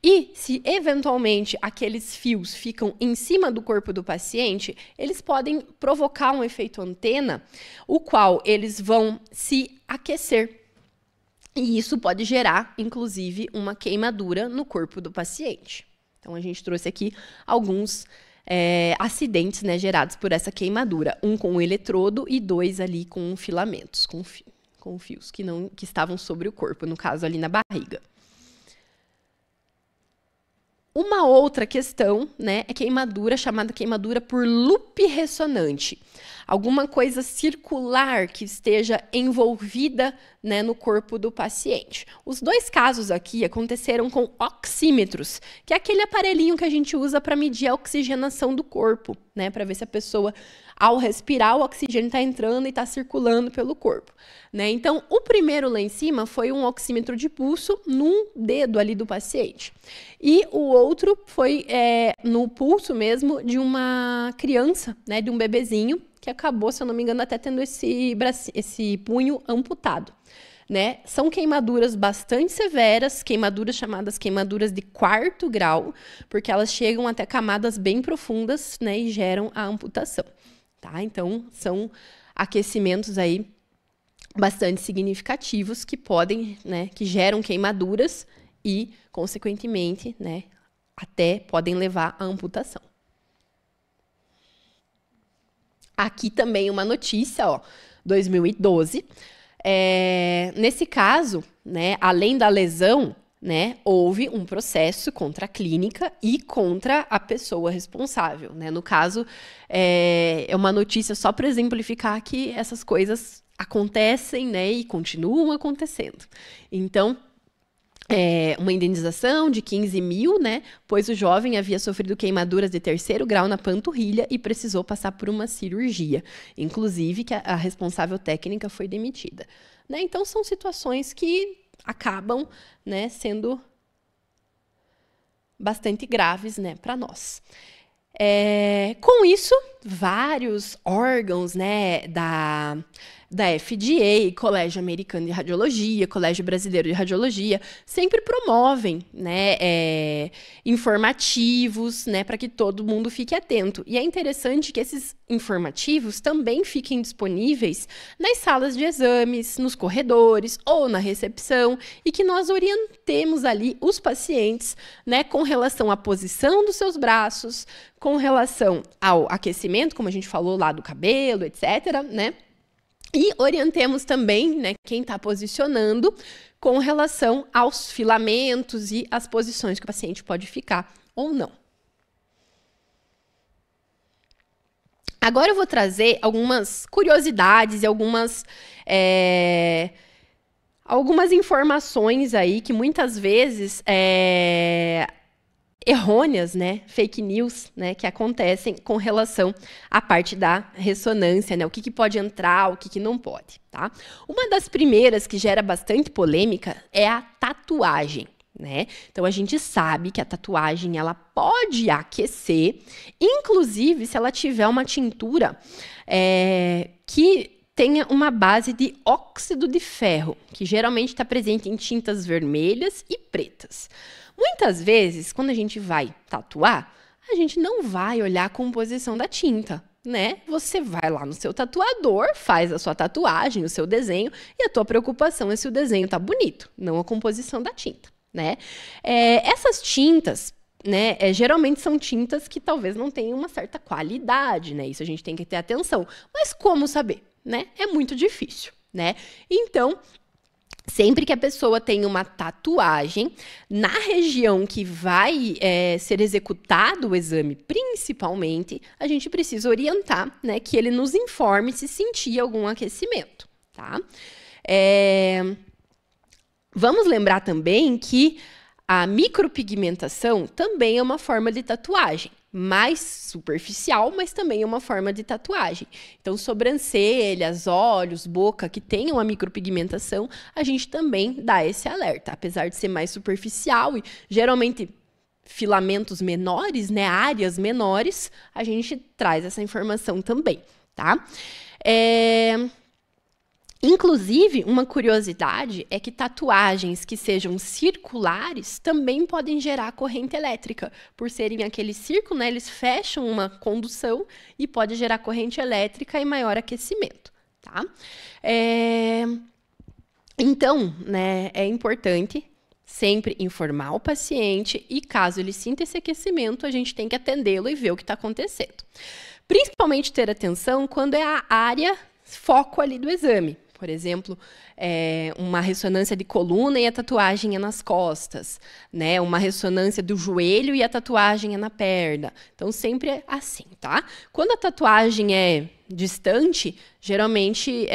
E se eventualmente aqueles fios ficam em cima do corpo do paciente, eles podem provocar um efeito antena, o qual eles vão se aquecer. E isso pode gerar, inclusive, uma queimadura no corpo do paciente. Então, a gente trouxe aqui alguns acidentes, né, gerados por essa queimadura. Um com o eletrodo e 2 ali com filamentos, com fios que estavam sobre o corpo, no caso ali na barriga. Uma outra questão, né, é queimadura, chamada queimadura por loop ressonante. Alguma coisa circular que esteja envolvida, né, no corpo do paciente. Os 2 casos aqui aconteceram com oxímetros, que é aquele aparelhinho que a gente usa para medir a oxigenação do corpo, né, para ver se a pessoa, ao respirar, o oxigênio está entrando e está circulando pelo corpo, né? Então, o primeiro lá em cima foi um oxímetro de pulso num dedo ali do paciente. E o outro foi no pulso mesmo de uma criança, né, de um bebezinho, que acabou, se eu não me engano, até tendo esse punho amputado, né, são queimaduras bastante severas, queimaduras chamadas queimaduras de 4º grau, porque elas chegam até camadas bem profundas, né, e geram a amputação, tá? Então, são aquecimentos aí bastante significativos que podem, né, que geram queimaduras e, consequentemente, né, até podem levar à amputação. Aqui também uma notícia, ó, 2012. Nesse caso, né, além da lesão, né, houve um processo contra a clínica e contra a pessoa responsável, né? No caso, é uma notícia só para exemplificar que essas coisas acontecem, né, e continuam acontecendo. Então, uma indenização de 15 mil, né, pois o jovem havia sofrido queimaduras de 3º grau na panturrilha e precisou passar por uma cirurgia. Inclusive, que a responsável técnica foi demitida. Né? Então, são situações que acabam, né, sendo bastante graves, né, para nós. Com isso, vários órgãos, né, da FDA, Colégio Americano de Radiologia, Colégio Brasileiro de Radiologia, sempre promovem, né, informativos, né, para que todo mundo fique atento. E é interessante que esses informativos também fiquem disponíveis nas salas de exames, nos corredores ou na recepção, e que nós orientemos ali os pacientes, né, com relação à posição dos seus braços, com relação ao aquecimento, como a gente falou lá do cabelo, etc., né? E orientemos também, né, quem está posicionando com relação aos filamentos e as posições que o paciente pode ficar ou não. Agora eu vou trazer algumas curiosidades e algumas informações aí que muitas vezes errôneas, né, fake news, né, que acontecem com relação à parte da ressonância, né, o que pode entrar, o que não pode, tá? Uma das primeiras que gera bastante polêmica é a tatuagem, né? Então, a gente sabe que a tatuagem, ela pode aquecer, inclusive se ela tiver uma tintura que tenha uma base de óxido de ferro, que geralmente está presente em tintas vermelhas e pretas. Muitas vezes, quando a gente vai tatuar, a gente não vai olhar a composição da tinta, né? Você vai lá no seu tatuador, faz a sua tatuagem, o seu desenho, e a tua preocupação é se o desenho tá bonito, não a composição da tinta, né? Essas tintas, né, geralmente são tintas que talvez não tenham uma certa qualidade, né? Isso a gente tem que ter atenção. Mas como saber, né? É muito difícil, né? Então, sempre que a pessoa tem uma tatuagem, na região que vai ser executado o exame, principalmente, a gente precisa orientar, né, que ele nos informe se sentir algum aquecimento, tá? Vamos lembrar também que a micropigmentação também é uma forma de tatuagem. Mais superficial, mas também é uma forma de tatuagem. Então, sobrancelhas, olhos, boca, que tenham a micropigmentação, a gente também dá esse alerta. Apesar de ser mais superficial e geralmente filamentos menores, né, áreas menores, a gente traz essa informação também, tá? Inclusive, uma curiosidade é que tatuagens que sejam circulares também podem gerar corrente elétrica. Por serem aquele círculo, né, eles fecham uma condução e pode gerar corrente elétrica e maior aquecimento, tá? Então, né, é importante sempre informar o paciente e, caso ele sinta esse aquecimento, a gente tem que atendê-lo e ver o que está acontecendo. Principalmente ter atenção quando é a área foco ali do exame. Por exemplo, uma ressonância de coluna e a tatuagem é nas costas, né? Uma ressonância do joelho e a tatuagem é na perna. Então, sempre é assim, tá? Quando a tatuagem é distante, geralmente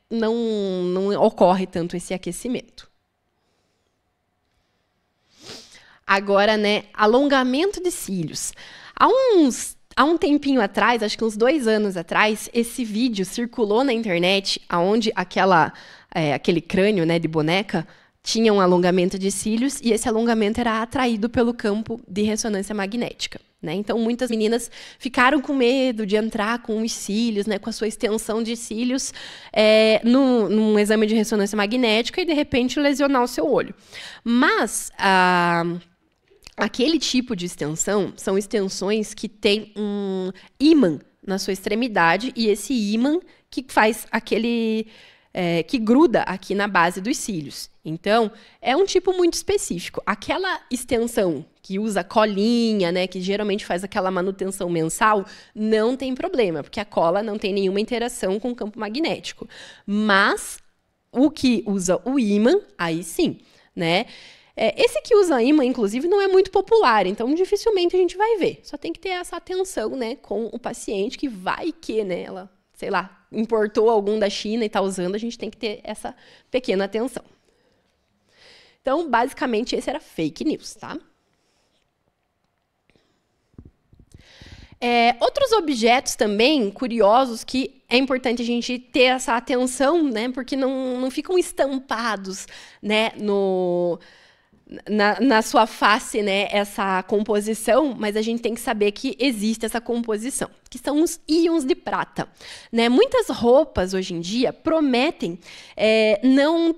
não ocorre tanto esse aquecimento. Agora, né, alongamento de cílios. Há um tempinho atrás, acho que uns 2 anos atrás, esse vídeo circulou na internet, onde aquele crânio, né, de boneca tinha um alongamento de cílios e esse alongamento era atraído pelo campo de ressonância magnética, né? Então, muitas meninas ficaram com medo de entrar com os cílios, né, com a sua extensão de cílios, num exame de ressonância magnética e, de repente, lesionar o seu olho. Mas aquele tipo de extensão são extensões que têm um ímã na sua extremidade, e esse ímã que faz aquele... que gruda aqui na base dos cílios. Então, é um tipo muito específico. Aquela extensão que usa colinha, né, que geralmente faz aquela manutenção mensal, não tem problema, porque a cola não tem nenhuma interação com o campo magnético. Mas o que usa o ímã, aí sim, né? Esse que usa ímã, inclusive, não é muito popular, então dificilmente a gente vai ver. Só tem que ter essa atenção, né, com o paciente, que vai que, né, ela, sei lá, importou algum da China e está usando, a gente tem que ter essa pequena atenção. Então, basicamente, esse era fake news, tá? Outros objetos também curiosos que é importante a gente ter essa atenção, né? Porque não ficam estampados, né, na sua face, né, essa composição, mas a gente tem que saber que existe essa composição, que são os íons de prata, né? Muitas roupas hoje em dia prometem não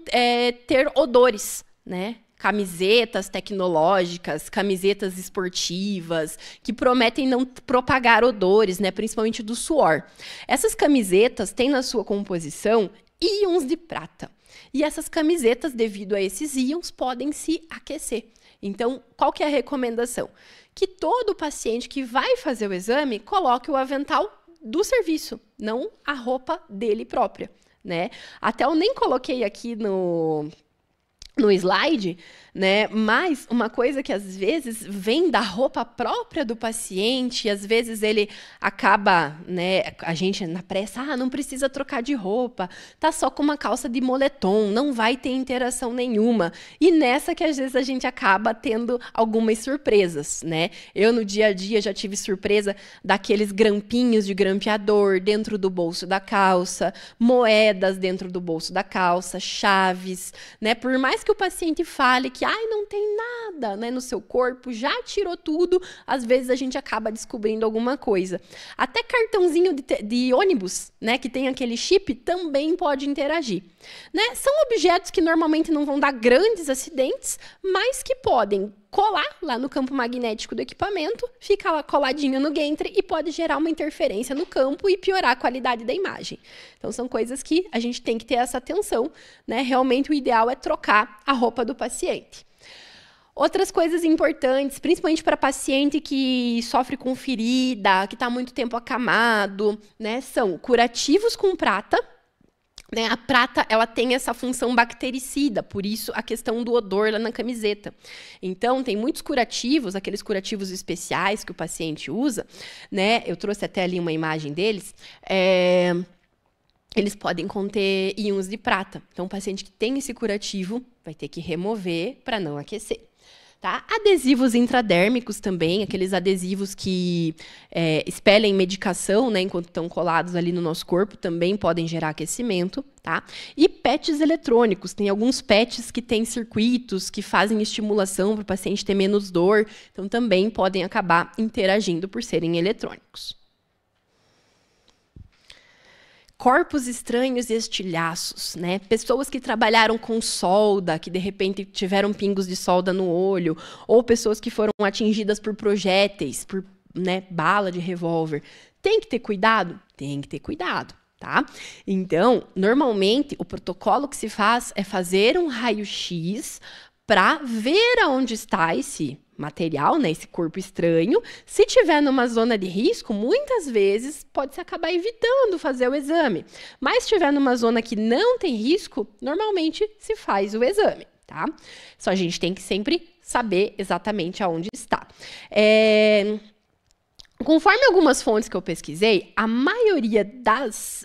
ter odores, né? Camisetas tecnológicas, camisetas esportivas, que prometem não propagar odores, né, principalmente do suor. Essas camisetas têm na sua composição íons de prata. E essas camisetas, devido a esses íons, podem se aquecer. Então, qual que é a recomendação? Que todo paciente que vai fazer o exame coloque o avental do serviço, não a roupa dele própria, né? Até eu nem coloquei aqui no slide, né? Mas uma coisa que às vezes vem da roupa própria do paciente, e às vezes ele acaba, né? A gente na pressa, não precisa trocar de roupa, tá só com uma calça de moletom, não vai ter interação nenhuma. E nessa que às vezes a gente acaba tendo algumas surpresas, né? Eu no dia a dia já tive surpresa daqueles grampinhos de grampeador dentro do bolso da calça, moedas dentro do bolso da calça, chaves, né? Por mais que o paciente fale que não tem nada, né, no seu corpo, já tirou tudo, às vezes a gente acaba descobrindo alguma coisa. Até cartãozinho de ônibus, né, que tem aquele chip, também pode interagir. Né? São objetos que normalmente não vão dar grandes acidentes, mas que podem colar lá no campo magnético do equipamento, fica lá coladinho no gantry e pode gerar uma interferência no campo e piorar a qualidade da imagem. Então, são coisas que a gente tem que ter essa atenção, né? Realmente, o ideal é trocar a roupa do paciente. Outras coisas importantes, principalmente para paciente que sofre com ferida, que está muito tempo acamado, né? São curativos com prata. Né, a prata, ela tem essa função bactericida, por isso a questão do odor lá na camiseta. Então, tem muitos curativos, aqueles curativos especiais que o paciente usa, né? Eu trouxe até ali uma imagem deles. Eles podem conter íons de prata. Então, o paciente que tem esse curativo vai ter que remover para não aquecer. Tá? Adesivos intradérmicos também, aqueles adesivos que expelem medicação, né, enquanto estão colados ali no nosso corpo, também podem gerar aquecimento. Tá? E PETs eletrônicos, tem alguns PETs que têm circuitos que fazem estimulação para o paciente ter menos dor, então também podem acabar interagindo por serem eletrônicos. Corpos estranhos e estilhaços, né? Pessoas que trabalharam com solda, que de repente tiveram pingos de solda no olho, ou pessoas que foram atingidas por projéteis, por, né, bala de revólver. Tem que ter cuidado? Tem que ter cuidado, tá? Então, normalmente, o protocolo que se faz é fazer um raio-x para ver aonde está esse material, né, esse corpo estranho. Se tiver numa zona de risco, muitas vezes pode-se acabar evitando fazer o exame. Mas se tiver numa zona que não tem risco, normalmente se faz o exame, tá? Só a gente tem que sempre saber exatamente aonde está. Conforme algumas fontes que eu pesquisei, a maioria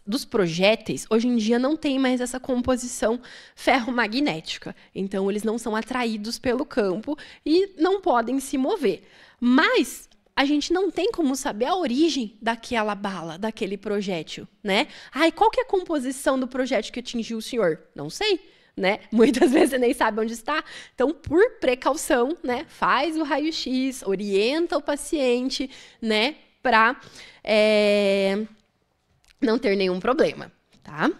dos projéteis, hoje em dia, não tem mais essa composição ferromagnética. Então, eles não são atraídos pelo campo e não podem se mover. Mas a gente não tem como saber a origem daquela bala, daquele projétil, né? Qual que é a composição do projétil que atingiu o senhor? Não sei. né? Muitas vezes você nem sabe onde está. Então, por precaução, né? Faz o raio-x, orienta o paciente, né? Para não ter nenhum problema, tá?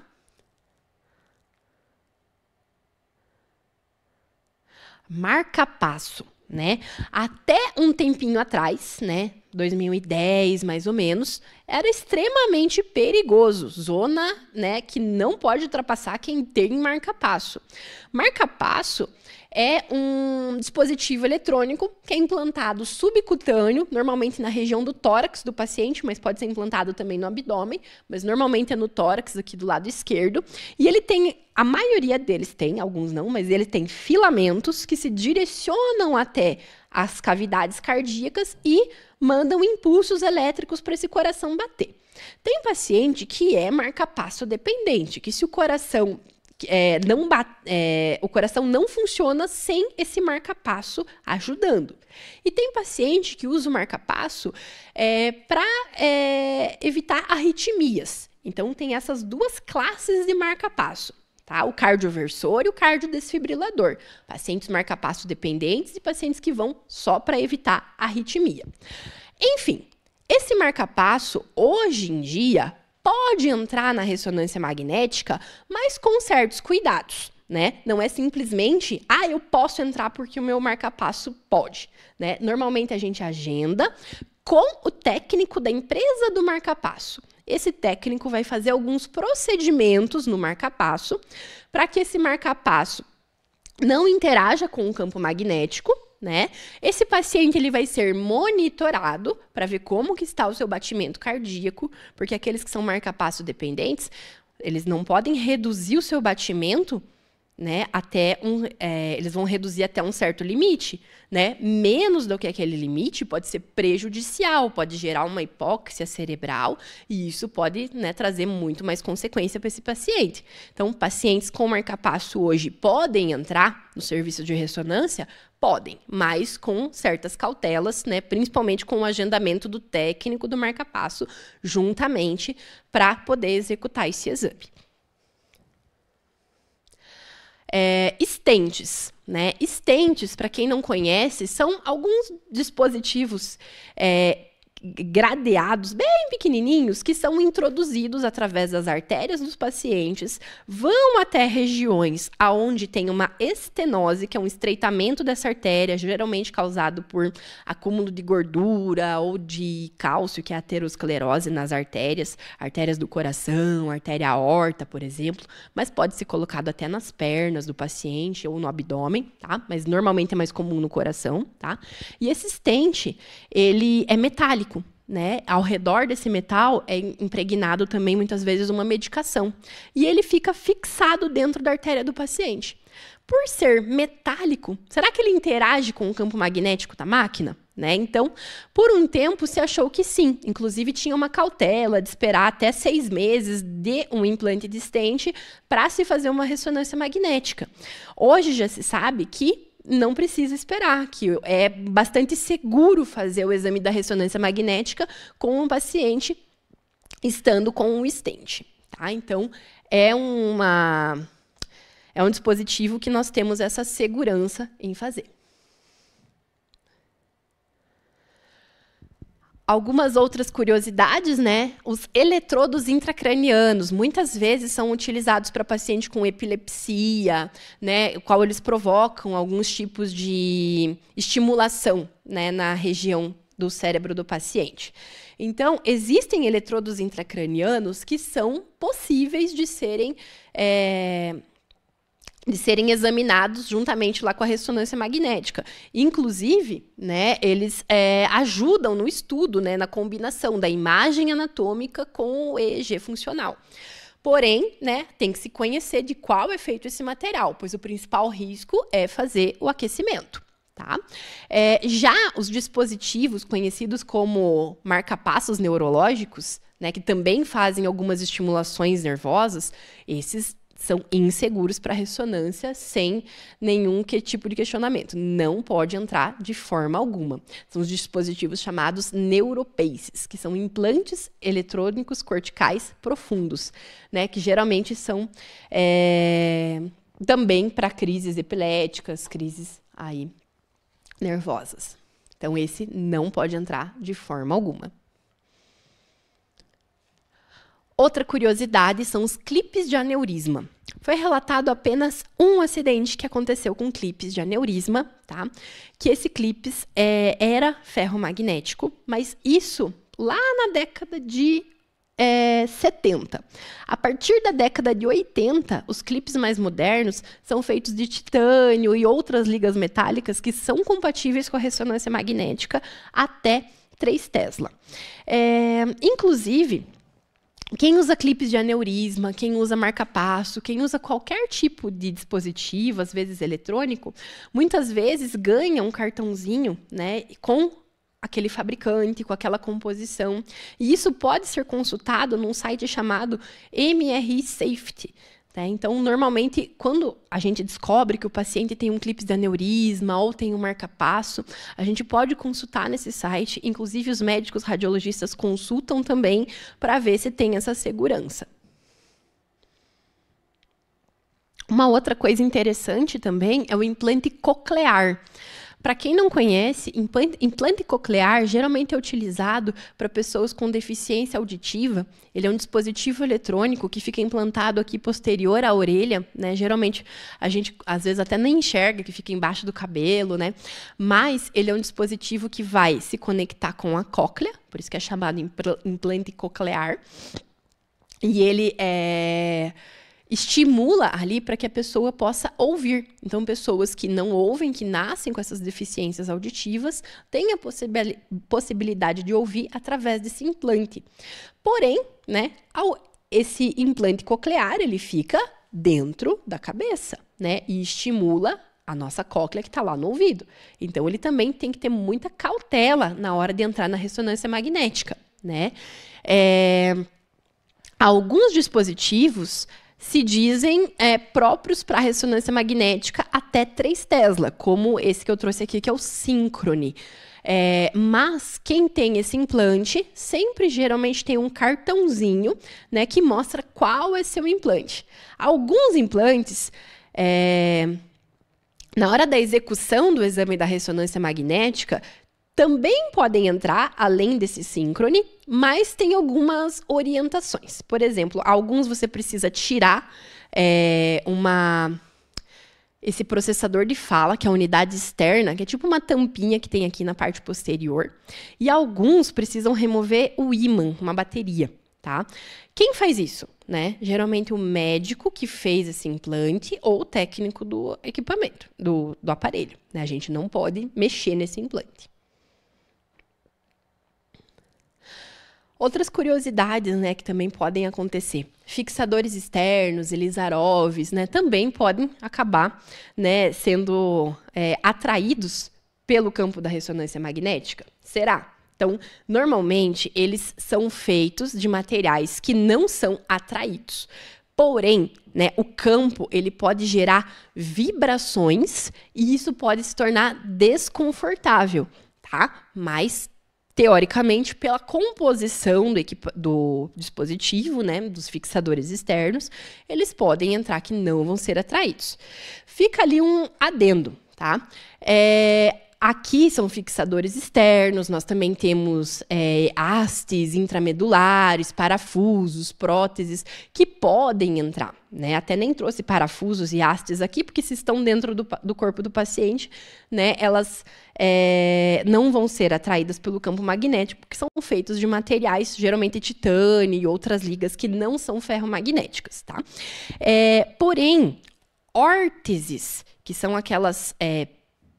Marca-passo, né? Até um tempinho atrás, né? 2010, mais ou menos, era extremamente perigoso. Zona, né, que não pode ultrapassar quem tem marca-passo. Marca-passo é um dispositivo eletrônico que é implantado subcutâneo, normalmente na região do tórax do paciente, mas pode ser implantado também no abdômen, mas normalmente é no tórax, aqui do lado esquerdo. E ele tem, a maioria deles tem, alguns não, mas ele tem filamentos que se direcionam até as cavidades cardíacas e mandam impulsos elétricos para esse coração bater. Tem paciente que é marca-passo dependente, que se o coração o coração não funciona sem esse marca-passo ajudando. E tem paciente que usa o marca-passo para evitar arritmias. Então, tem essas duas classes de marca-passo. Tá? O cardioversor e o cardiodesfibrilador. Pacientes marca-passo dependentes e pacientes que vão só para evitar arritmia. Enfim, esse marca-passo, hoje em dia, pode entrar na ressonância magnética, mas com certos cuidados, né? Não é simplesmente, eu posso entrar porque o meu marca-passo pode, né? Normalmente a gente agenda com o técnico da empresa do marca-passo. Esse técnico vai fazer alguns procedimentos no marca-passo para que esse marca-passo não interaja com o campo magnético, né? Esse paciente ele vai ser monitorado para ver como que está o seu batimento cardíaco, porque aqueles que são marca-passo dependentes, eles não podem reduzir o seu batimento, né? Eles vão reduzir até um certo limite, né? Menos do que aquele limite pode ser prejudicial, pode gerar uma hipóxia cerebral e isso pode, né, trazer muito mais consequência para esse paciente. Então, pacientes com marca-passo hoje podem entrar no serviço de ressonância? Podem, mas com certas cautelas, né? Principalmente com o agendamento do técnico do marca-passo juntamente para poder executar esse exame. Stents, né? Stents, para quem não conhece, são alguns dispositivos gradeados, bem pequenininhos, que são introduzidos através das artérias dos pacientes, vão até regiões aonde tem uma estenose, que é um estreitamento dessa artéria, geralmente causado por acúmulo de gordura ou de cálcio, que é a aterosclerose nas artérias do coração, artéria aorta, por exemplo, mas pode ser colocado até nas pernas do paciente ou no abdômen, tá? Mas normalmente é mais comum no coração, tá? E esse stent, ele é metálico, né? Ao redor desse metal é impregnado também muitas vezes uma medicação e ele fica fixado dentro da artéria do paciente. Por ser metálico, será que ele interage com o campo magnético da máquina? Né? Então, por um tempo se achou que sim, inclusive tinha uma cautela de esperar até 6 meses de um implante de stent para se fazer uma ressonância magnética. Hoje já se sabe que não precisa esperar, que é bastante seguro fazer o exame da ressonância magnética com um paciente estando com um stent. Tá? Então, é um dispositivo que nós temos essa segurança em fazer. Algumas outras curiosidades, né? Os eletrodos intracranianos muitas vezes são utilizados para paciente com epilepsia, né? O qual eles provocam alguns tipos de estimulação, né, na região do cérebro do paciente. Então, existem eletrodos intracranianos que são possíveis de serem examinados juntamente lá com a ressonância magnética. Inclusive, né, eles ajudam no estudo, né, na combinação da imagem anatômica com o EEG funcional. Porém, né, tem que se conhecer de qual é feito esse material, pois o principal risco é fazer o aquecimento. Tá? Já os dispositivos conhecidos como marca-passos neurológicos, né, que também fazem algumas estimulações nervosas, esses são inseguros para ressonância sem nenhum tipo de questionamento. Não pode entrar de forma alguma. São os dispositivos chamados neuropaces, que são implantes eletrônicos corticais profundos, né, que geralmente são também para crises epiléticas, crises aí nervosas. Então, esse não pode entrar de forma alguma. Outra curiosidade são os clipes de aneurisma. Foi relatado apenas um acidente que aconteceu com clipes de aneurisma, tá? Que esse clipes era ferromagnético, mas isso lá na década de 70. A partir da década de 80, os clipes mais modernos são feitos de titânio e outras ligas metálicas que são compatíveis com a ressonância magnética até 3 Tesla. Inclusive, quem usa clipes de aneurisma, quem usa marca-passo, quem usa qualquer tipo de dispositivo, às vezes eletrônico, muitas vezes ganha um cartãozinho, né, com aquele fabricante, com aquela composição. E isso pode ser consultado num site chamado MRI Safety. Tá? Então, normalmente, quando a gente descobre que o paciente tem um clipe de aneurisma ou tem um marca-passo, a gente pode consultar nesse site. Inclusive, os médicos radiologistas consultam também para ver se tem essa segurança. Uma outra coisa interessante também é o implante coclear. Para quem não conhece, implante coclear geralmente é utilizado para pessoas com deficiência auditiva. Ele é um dispositivo eletrônico que fica implantado aqui posterior à orelha, né? Geralmente a gente às vezes até nem enxerga, que fica embaixo do cabelo, né? Mas ele é um dispositivo que vai se conectar com a cóclea, por isso que é chamado implante coclear. E ele estimula ali para que a pessoa possa ouvir. Então, pessoas que não ouvem, que nascem com essas deficiências auditivas, têm a possibilidade de ouvir através desse implante. Porém, né, esse implante coclear, ele fica dentro da cabeça, né, e estimula a nossa cóclea que está lá no ouvido. Então, ele também tem que ter muita cautela na hora de entrar na ressonância magnética, né. Alguns dispositivos se dizem próprios para ressonância magnética até 3 Tesla, como esse que eu trouxe aqui, que é o Synchrony. Mas quem tem esse implante, sempre geralmente tem um cartãozinho, né, que mostra qual é seu implante. Alguns implantes, na hora da execução do exame da ressonância magnética, também podem entrar, além desse Synchrony, mas tem algumas orientações. Por exemplo, alguns você precisa tirar esse processador de fala, que é a unidade externa, que é tipo uma tampinha que tem aqui na parte posterior. E alguns precisam remover o ímã, uma bateria, tá? Quem faz isso, né? Geralmente o médico que fez esse implante ou o técnico do equipamento, do aparelho, né? A gente não pode mexer nesse implante. Outras curiosidades, né, que também podem acontecer. Fixadores externos, Elizarovs, né, também podem acabar, né, sendo atraídos pelo campo da ressonância magnética. Será? Então, normalmente, eles são feitos de materiais que não são atraídos. Porém, né, o campo ele pode gerar vibrações e isso pode se tornar desconfortável, tá? Mas teoricamente, pela composição do dispositivo, né, dos fixadores externos, eles podem entrar que não vão ser atraídos. Fica ali um adendo, tá? Aqui são fixadores externos, nós também temos hastes intramedulares, parafusos, próteses, que podem entrar, né? Até nem trouxe parafusos e hastes aqui, porque se estão dentro do corpo do paciente, né, elas não vão ser atraídas pelo campo magnético, porque são feitos de materiais, geralmente titânio e outras ligas que não são ferromagnéticas, tá? Porém, órteses, que são aquelas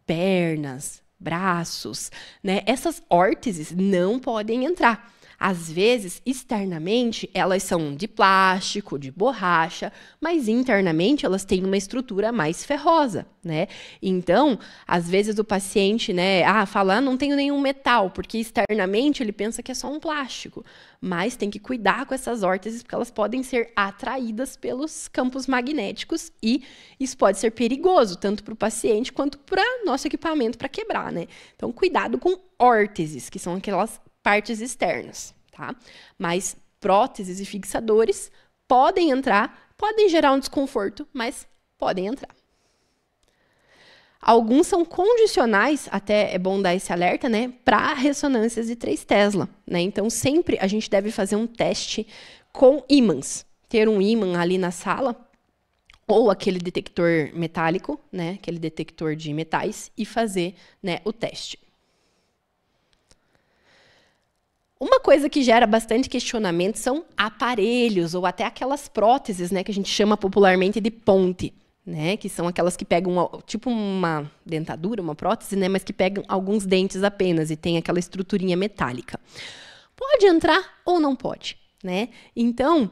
pernas, braços, né? Essas órteses não podem entrar. Às vezes, externamente, elas são de plástico, de borracha, mas internamente elas têm uma estrutura mais ferrosa, né? Então, às vezes o paciente, né, fala, não tenho nenhum metal, porque externamente ele pensa que é só um plástico. Mas tem que cuidar com essas órteses, porque elas podem ser atraídas pelos campos magnéticos e isso pode ser perigoso, tanto para o paciente quanto para nosso equipamento para quebrar, né? Então, cuidado com órteses, que são aquelas partes externas, tá? Mas próteses e fixadores podem entrar, podem gerar um desconforto, mas podem entrar. Alguns são condicionais, até é bom dar esse alerta, né, para ressonâncias de 3 Tesla, né? Então, sempre a gente deve fazer um teste com ímãs. Ter um ímã ali na sala, ou aquele detector metálico, né, aquele detector de metais, e fazer, né, o teste. Uma coisa que gera bastante questionamento são aparelhos, ou até aquelas próteses, né, que a gente chama popularmente de ponte. Né, que são aquelas que pegam tipo uma dentadura, uma prótese, né, mas que pegam alguns dentes apenas e tem aquela estruturinha metálica. Pode entrar ou não pode, né? Então,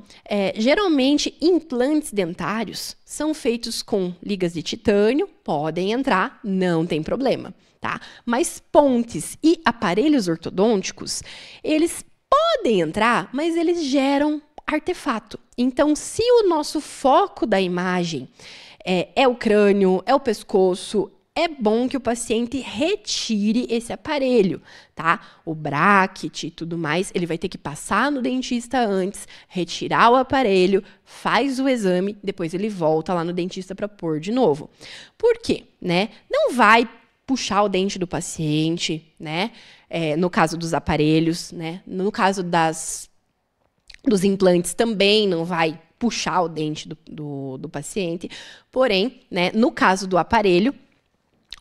geralmente, implantes dentários são feitos com ligas de titânio, podem entrar, não tem problema, tá? Mas pontes e aparelhos ortodônticos, eles podem entrar, mas eles geram artefato. Então, se o nosso foco da imagem é o crânio, é o pescoço, é bom que o paciente retire esse aparelho, tá? O bracket e tudo mais, ele vai ter que passar no dentista antes, retirar o aparelho, faz o exame, depois ele volta lá no dentista para pôr de novo. Por quê? Né? Não vai puxar o dente do paciente, né? No caso dos aparelhos, né? No caso dos implantes também não vai puxar o dente do paciente. Porém, né, no caso do aparelho,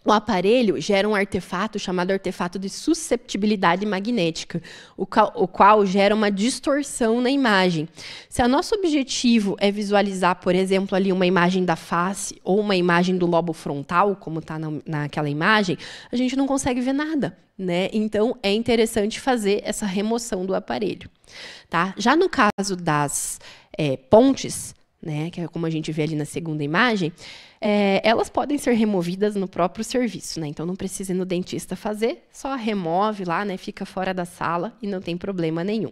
o aparelho gera um artefato chamado artefato de susceptibilidade magnética, o qual gera uma distorção na imagem. Se o nosso objetivo é visualizar, por exemplo, ali uma imagem da face ou uma imagem do lobo frontal, como está naquela imagem, a gente não consegue ver nada, né? Então, é interessante fazer essa remoção do aparelho. Tá? Já no caso das pontes, né, que é como a gente vê ali na segunda imagem, elas podem ser removidas no próprio serviço, né? Então não precisa ir no dentista fazer, só remove lá, né, fica fora da sala e não tem problema nenhum,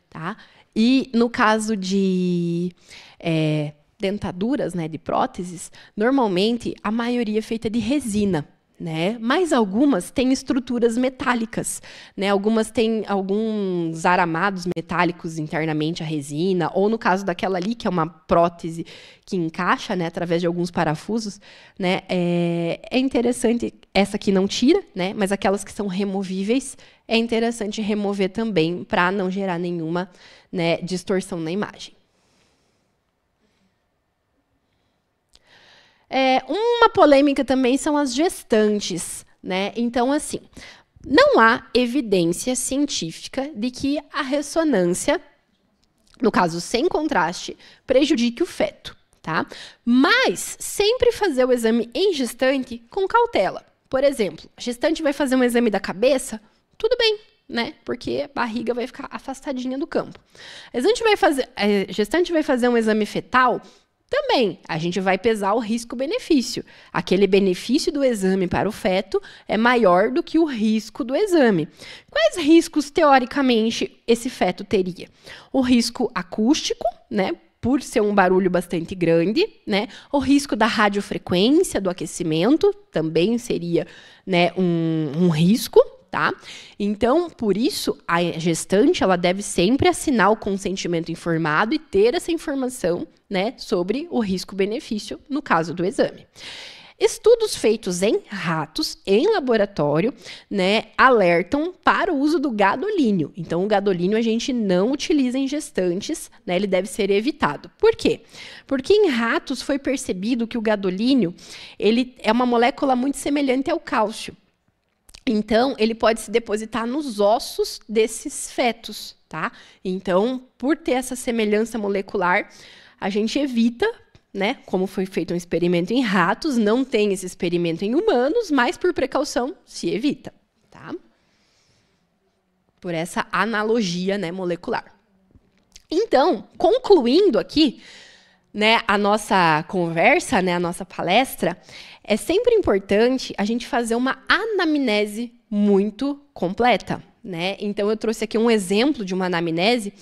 tá? E no caso de dentaduras, né, de próteses, normalmente a maioria é feita de resina, né? Mas algumas têm estruturas metálicas, né? Algumas têm alguns aramados metálicos internamente a resina, ou no caso daquela ali, que é uma prótese que encaixa, né, através de alguns parafusos, né? É interessante, essa aqui não tira, né? Mas aquelas que são removíveis, é interessante remover também para não gerar nenhuma, né, distorção na imagem. Uma polêmica também são as gestantes, né? Então, assim, não há evidência científica de que a ressonância, no caso sem contraste, prejudique o feto, tá? Mas sempre fazer o exame em gestante com cautela. Por exemplo, a gestante vai fazer um exame da cabeça, tudo bem, né? Porque a barriga vai ficar afastadinha do campo. A gestante vai fazer um exame fetal, também, a gente vai pesar o risco-benefício. Aquele benefício do exame para o feto é maior do que o risco do exame. Quais riscos, teoricamente, esse feto teria? O risco acústico, né? Por ser um barulho bastante grande, né? O risco da radiofrequência, do aquecimento, também seria, né, um risco. Tá? Então, por isso, a gestante ela deve sempre assinar o consentimento informado e ter essa informação, né, sobre o risco-benefício no caso do exame. Estudos feitos em ratos, em laboratório, né, alertam para o uso do gadolínio. Então, o gadolínio a gente não utiliza em gestantes, né, ele deve ser evitado. Por quê? Porque em ratos foi percebido que o gadolínio ele é uma molécula muito semelhante ao cálcio. Então, ele pode se depositar nos ossos desses fetos, tá? Então, por ter essa semelhança molecular, a gente evita, né? Como foi feito um experimento em ratos, não tem esse experimento em humanos, mas por precaução se evita, tá? Por essa analogia, né, molecular. Então, concluindo aqui, né, a nossa conversa, né, a nossa palestra, é sempre importante a gente fazer uma anamnese muito completa, né? Então, eu trouxe aqui um exemplo de uma anamnese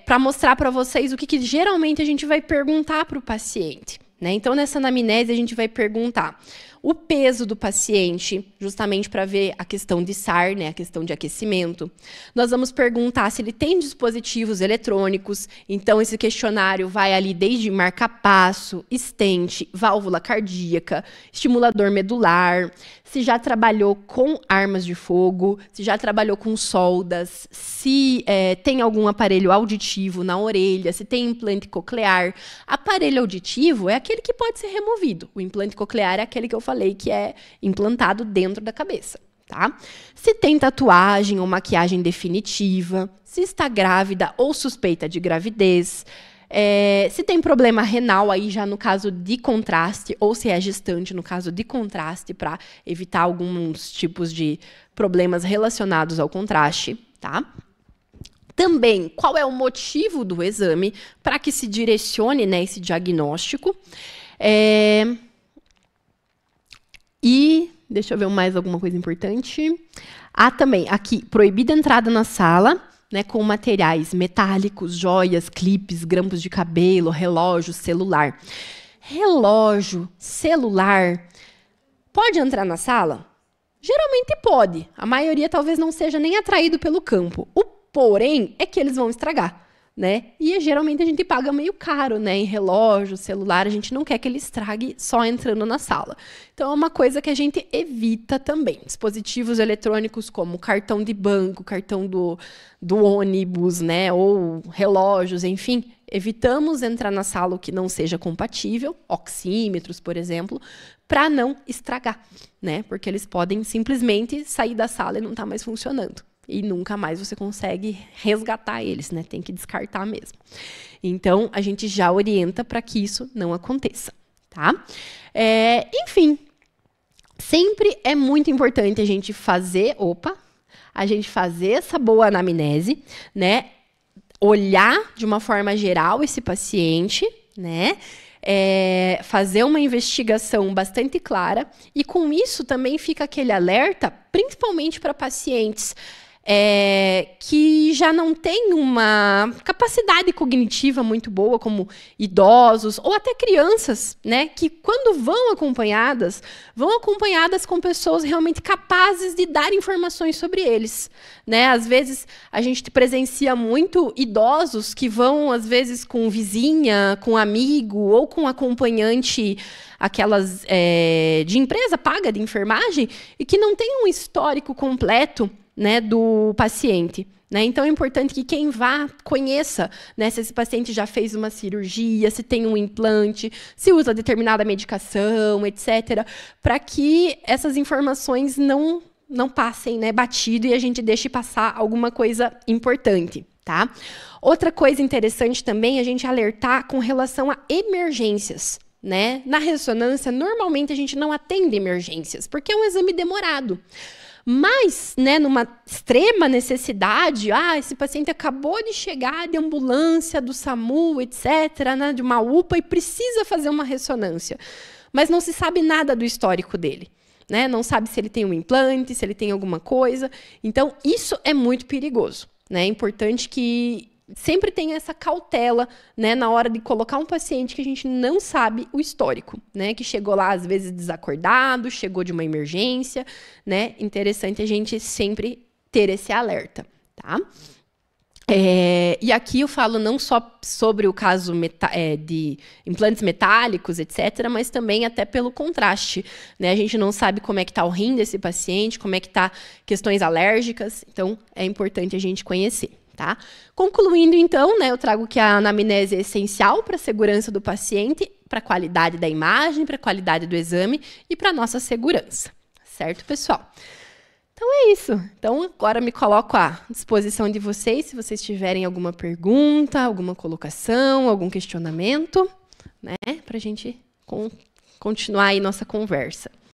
para mostrar para vocês o que geralmente a gente vai perguntar para o paciente, né? Então, nessa anamnese, a gente vai perguntar o peso do paciente, justamente para ver a questão de SAR, né, a questão de aquecimento. Nós vamos perguntar se ele tem dispositivos eletrônicos, então esse questionário vai ali desde marca-passo, stent, válvula cardíaca, estimulador medular, se já trabalhou com armas de fogo, se já trabalhou com soldas, se tem algum aparelho auditivo na orelha, se tem implante coclear. Aparelho auditivo é aquele que pode ser removido. O implante coclear é aquele que eu falei que é implantado dentro da cabeça. Tá? Se tem tatuagem ou maquiagem definitiva, se está grávida ou suspeita de gravidez, se tem problema renal, aí já no caso de contraste, ou se é gestante no caso de contraste, para evitar alguns tipos de problemas relacionados ao contraste, tá? Também, qual é o motivo do exame para que se direcione, né, esse diagnóstico. E, deixa eu ver mais alguma coisa importante. Também, aqui, proibida a entrada na sala, né, com materiais metálicos, joias, clipes, grampos de cabelo, relógio, celular. Relógio, celular, pode entrar na sala? Geralmente pode. A maioria talvez não seja nem atraído pelo campo. O porém é que eles vão estragar, né? E geralmente a gente paga meio caro, né? Em relógio, celular, a gente não quer que ele estrague só entrando na sala. Então é uma coisa que a gente evita também. Dispositivos eletrônicos como cartão de banco, cartão do ônibus, né? Ou relógios, enfim. Evitamos entrar na sala o que não seja compatível, oxímetros, por exemplo, para não estragar, né? Porque eles podem simplesmente sair da sala e não estar mais funcionando. E nunca mais você consegue resgatar eles, né? Tem que descartar mesmo. Então, a gente já orienta para que isso não aconteça, tá? Enfim, sempre é muito importante a gente fazer essa boa anamnese, né? Olhar de uma forma geral esse paciente, né? Fazer uma investigação bastante clara e com isso também fica aquele alerta, principalmente para pacientes que já não têm uma capacidade cognitiva muito boa, como idosos ou até crianças, né, que quando vão acompanhadas com pessoas realmente capazes de dar informações sobre eles, né? Às vezes a gente presencia muito idosos que vão, às vezes, com vizinha, com amigo ou com acompanhante, aquelas de empresa paga de enfermagem, e que não tem um histórico completo, né, do paciente. Né? Então, é importante que quem vá conheça, né, se esse paciente já fez uma cirurgia, se tem um implante, se usa determinada medicação, etc., para que essas informações não passem, né, batido e a gente deixe passar alguma coisa importante. Tá? Outra coisa interessante também é a gente alertar com relação a emergências. Né? Na ressonância, normalmente a gente não atende emergências, porque é um exame demorado. Mas, né, numa extrema necessidade, esse paciente acabou de chegar de ambulância, do SAMU, etc., né, de uma UPA, e precisa fazer uma ressonância. Mas não se sabe nada do histórico dele. Né? Não sabe se ele tem um implante, se ele tem alguma coisa. Então, isso é muito perigoso. Né? É importante que sempre tenha essa cautela, né, na hora de colocar um paciente que a gente não sabe o histórico, né, que chegou lá às vezes desacordado, chegou de uma emergência, né, interessante a gente sempre ter esse alerta, tá? E aqui eu falo não só sobre o caso de implantes metálicos, etc., mas também até pelo contraste, né? A gente não sabe como é que está o rim desse paciente, como é que está questões alérgicas, então é importante a gente conhecer. Tá? Concluindo, então, né, eu trago que a anamnese é essencial para a segurança do paciente, para a qualidade da imagem, para a qualidade do exame e para a nossa segurança. Certo, pessoal? Então é isso. Então, agora me coloco à disposição de vocês, se vocês tiverem alguma pergunta, alguma colocação, algum questionamento, né, para a gente continuar aí nossa conversa.